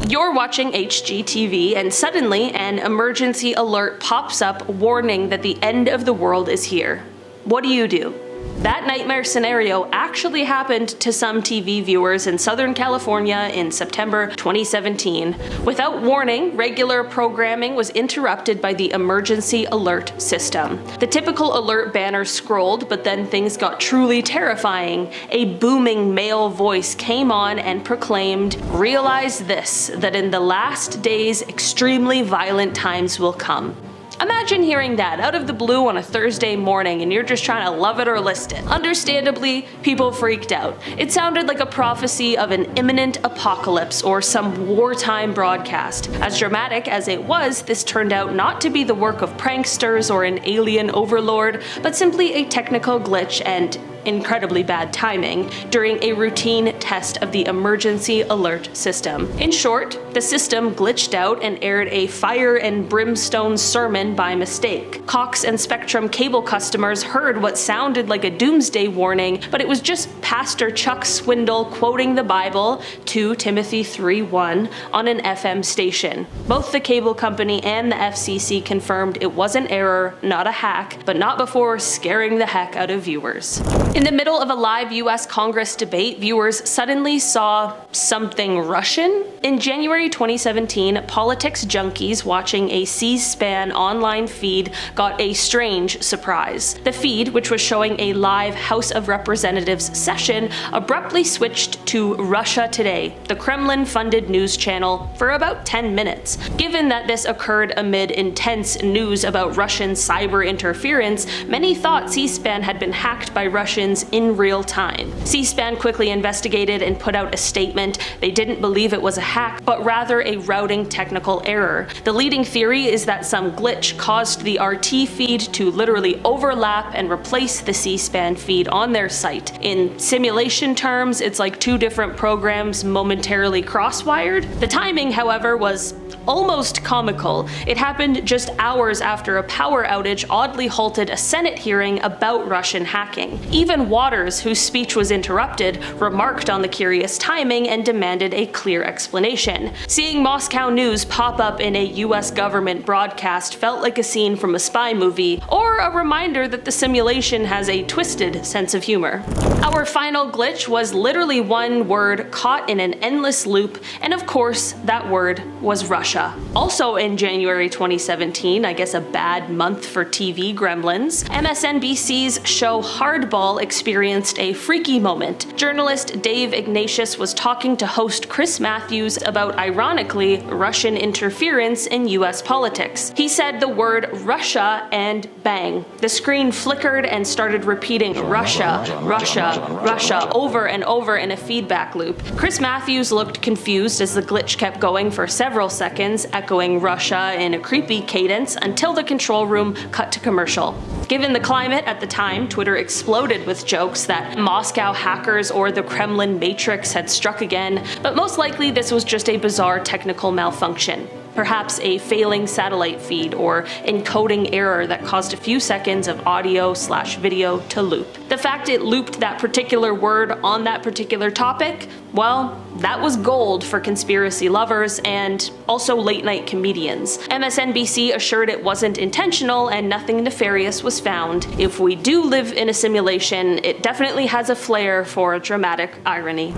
You're watching HGTV and suddenly an emergency alert pops up warning that the end of the world is here. What do? That nightmare scenario actually happened to some TV viewers in Southern California in September 2017. Without warning, regular programming was interrupted by the emergency alert system. The typical alert banner scrolled, but then things got truly terrifying. A booming male voice came on and proclaimed, "Realize this, that in the last days extremely violent times will come." Imagine hearing that out of the blue on a Thursday morning and you're just trying to love it or list it. Understandably, people freaked out. It sounded like a prophecy of an imminent apocalypse or some wartime broadcast. As dramatic as it was, this turned out not to be the work of pranksters or an alien overlord, but simply a technical glitch and incredibly bad timing during a routine test of the emergency alert system. In short, the system glitched out and aired a fire and brimstone sermon by mistake. Cox and Spectrum cable customers heard what sounded like a doomsday warning, but it was just Pastor Chuck Swindoll quoting the Bible, 2 Timothy 3:1, on an FM station. Both the cable company and the FCC confirmed it was an error, not a hack, but not before scaring the heck out of viewers. In the middle of a live US Congress debate, viewers suddenly saw something Russian. In January 2017, politics junkies watching a C-SPAN online feed got a strange surprise. The feed, which was showing a live House of Representatives session, abruptly switched to Russia Today, the Kremlin-funded news channel, for about 10 minutes. Given that this occurred amid intense news about Russian cyber interference, many thought C-SPAN had been hacked by Russians in real time. C-SPAN quickly investigated and put out a statement. They didn't believe it was a hack, but rather a routing technical error. The leading theory is that some glitch caused the RT feed to literally overlap and replace the C-SPAN feed on their site. In simulation terms, it's like two different programs momentarily cross-wired. The timing, however, was almost comical. It happened just hours after a power outage oddly halted a Senate hearing about Russian hacking. Even Waters, whose speech was interrupted, remarked on the curious timing and demanded a clear explanation. Seeing Moscow news pop up in a US government broadcast felt like a scene from a spy movie, or a reminder that the simulation has a twisted sense of humor. Our final glitch was literally one word caught in an endless loop, and of course, that word was Russia. Also in January 2017, I guess a bad month for TV gremlins, MSNBC's show Hardball experienced a freaky moment. Journalist Dave Ignatius was talking to host Chris Matthews about, ironically, Russian interference in US politics. He said the word Russia and bang. The screen flickered and started repeating Russia, Russia, Russia over and over in a feedback loop. Chris Matthews looked confused as the glitch kept going for several seconds, echoing Russia in a creepy cadence until the control room cut to commercial. Given the climate at the time, Twitter exploded with jokes that Moscow hackers or the Kremlin Matrix had struck again, but most likely this was just a bizarre technical malfunction. Perhaps a failing satellite feed or encoding error that caused a few seconds of audio/video to loop. The fact it looped that particular word on that particular topic, well, that was gold for conspiracy lovers and also late night comedians. MSNBC assured it wasn't intentional and nothing nefarious was found. If we do live in a simulation, it definitely has a flair for dramatic irony.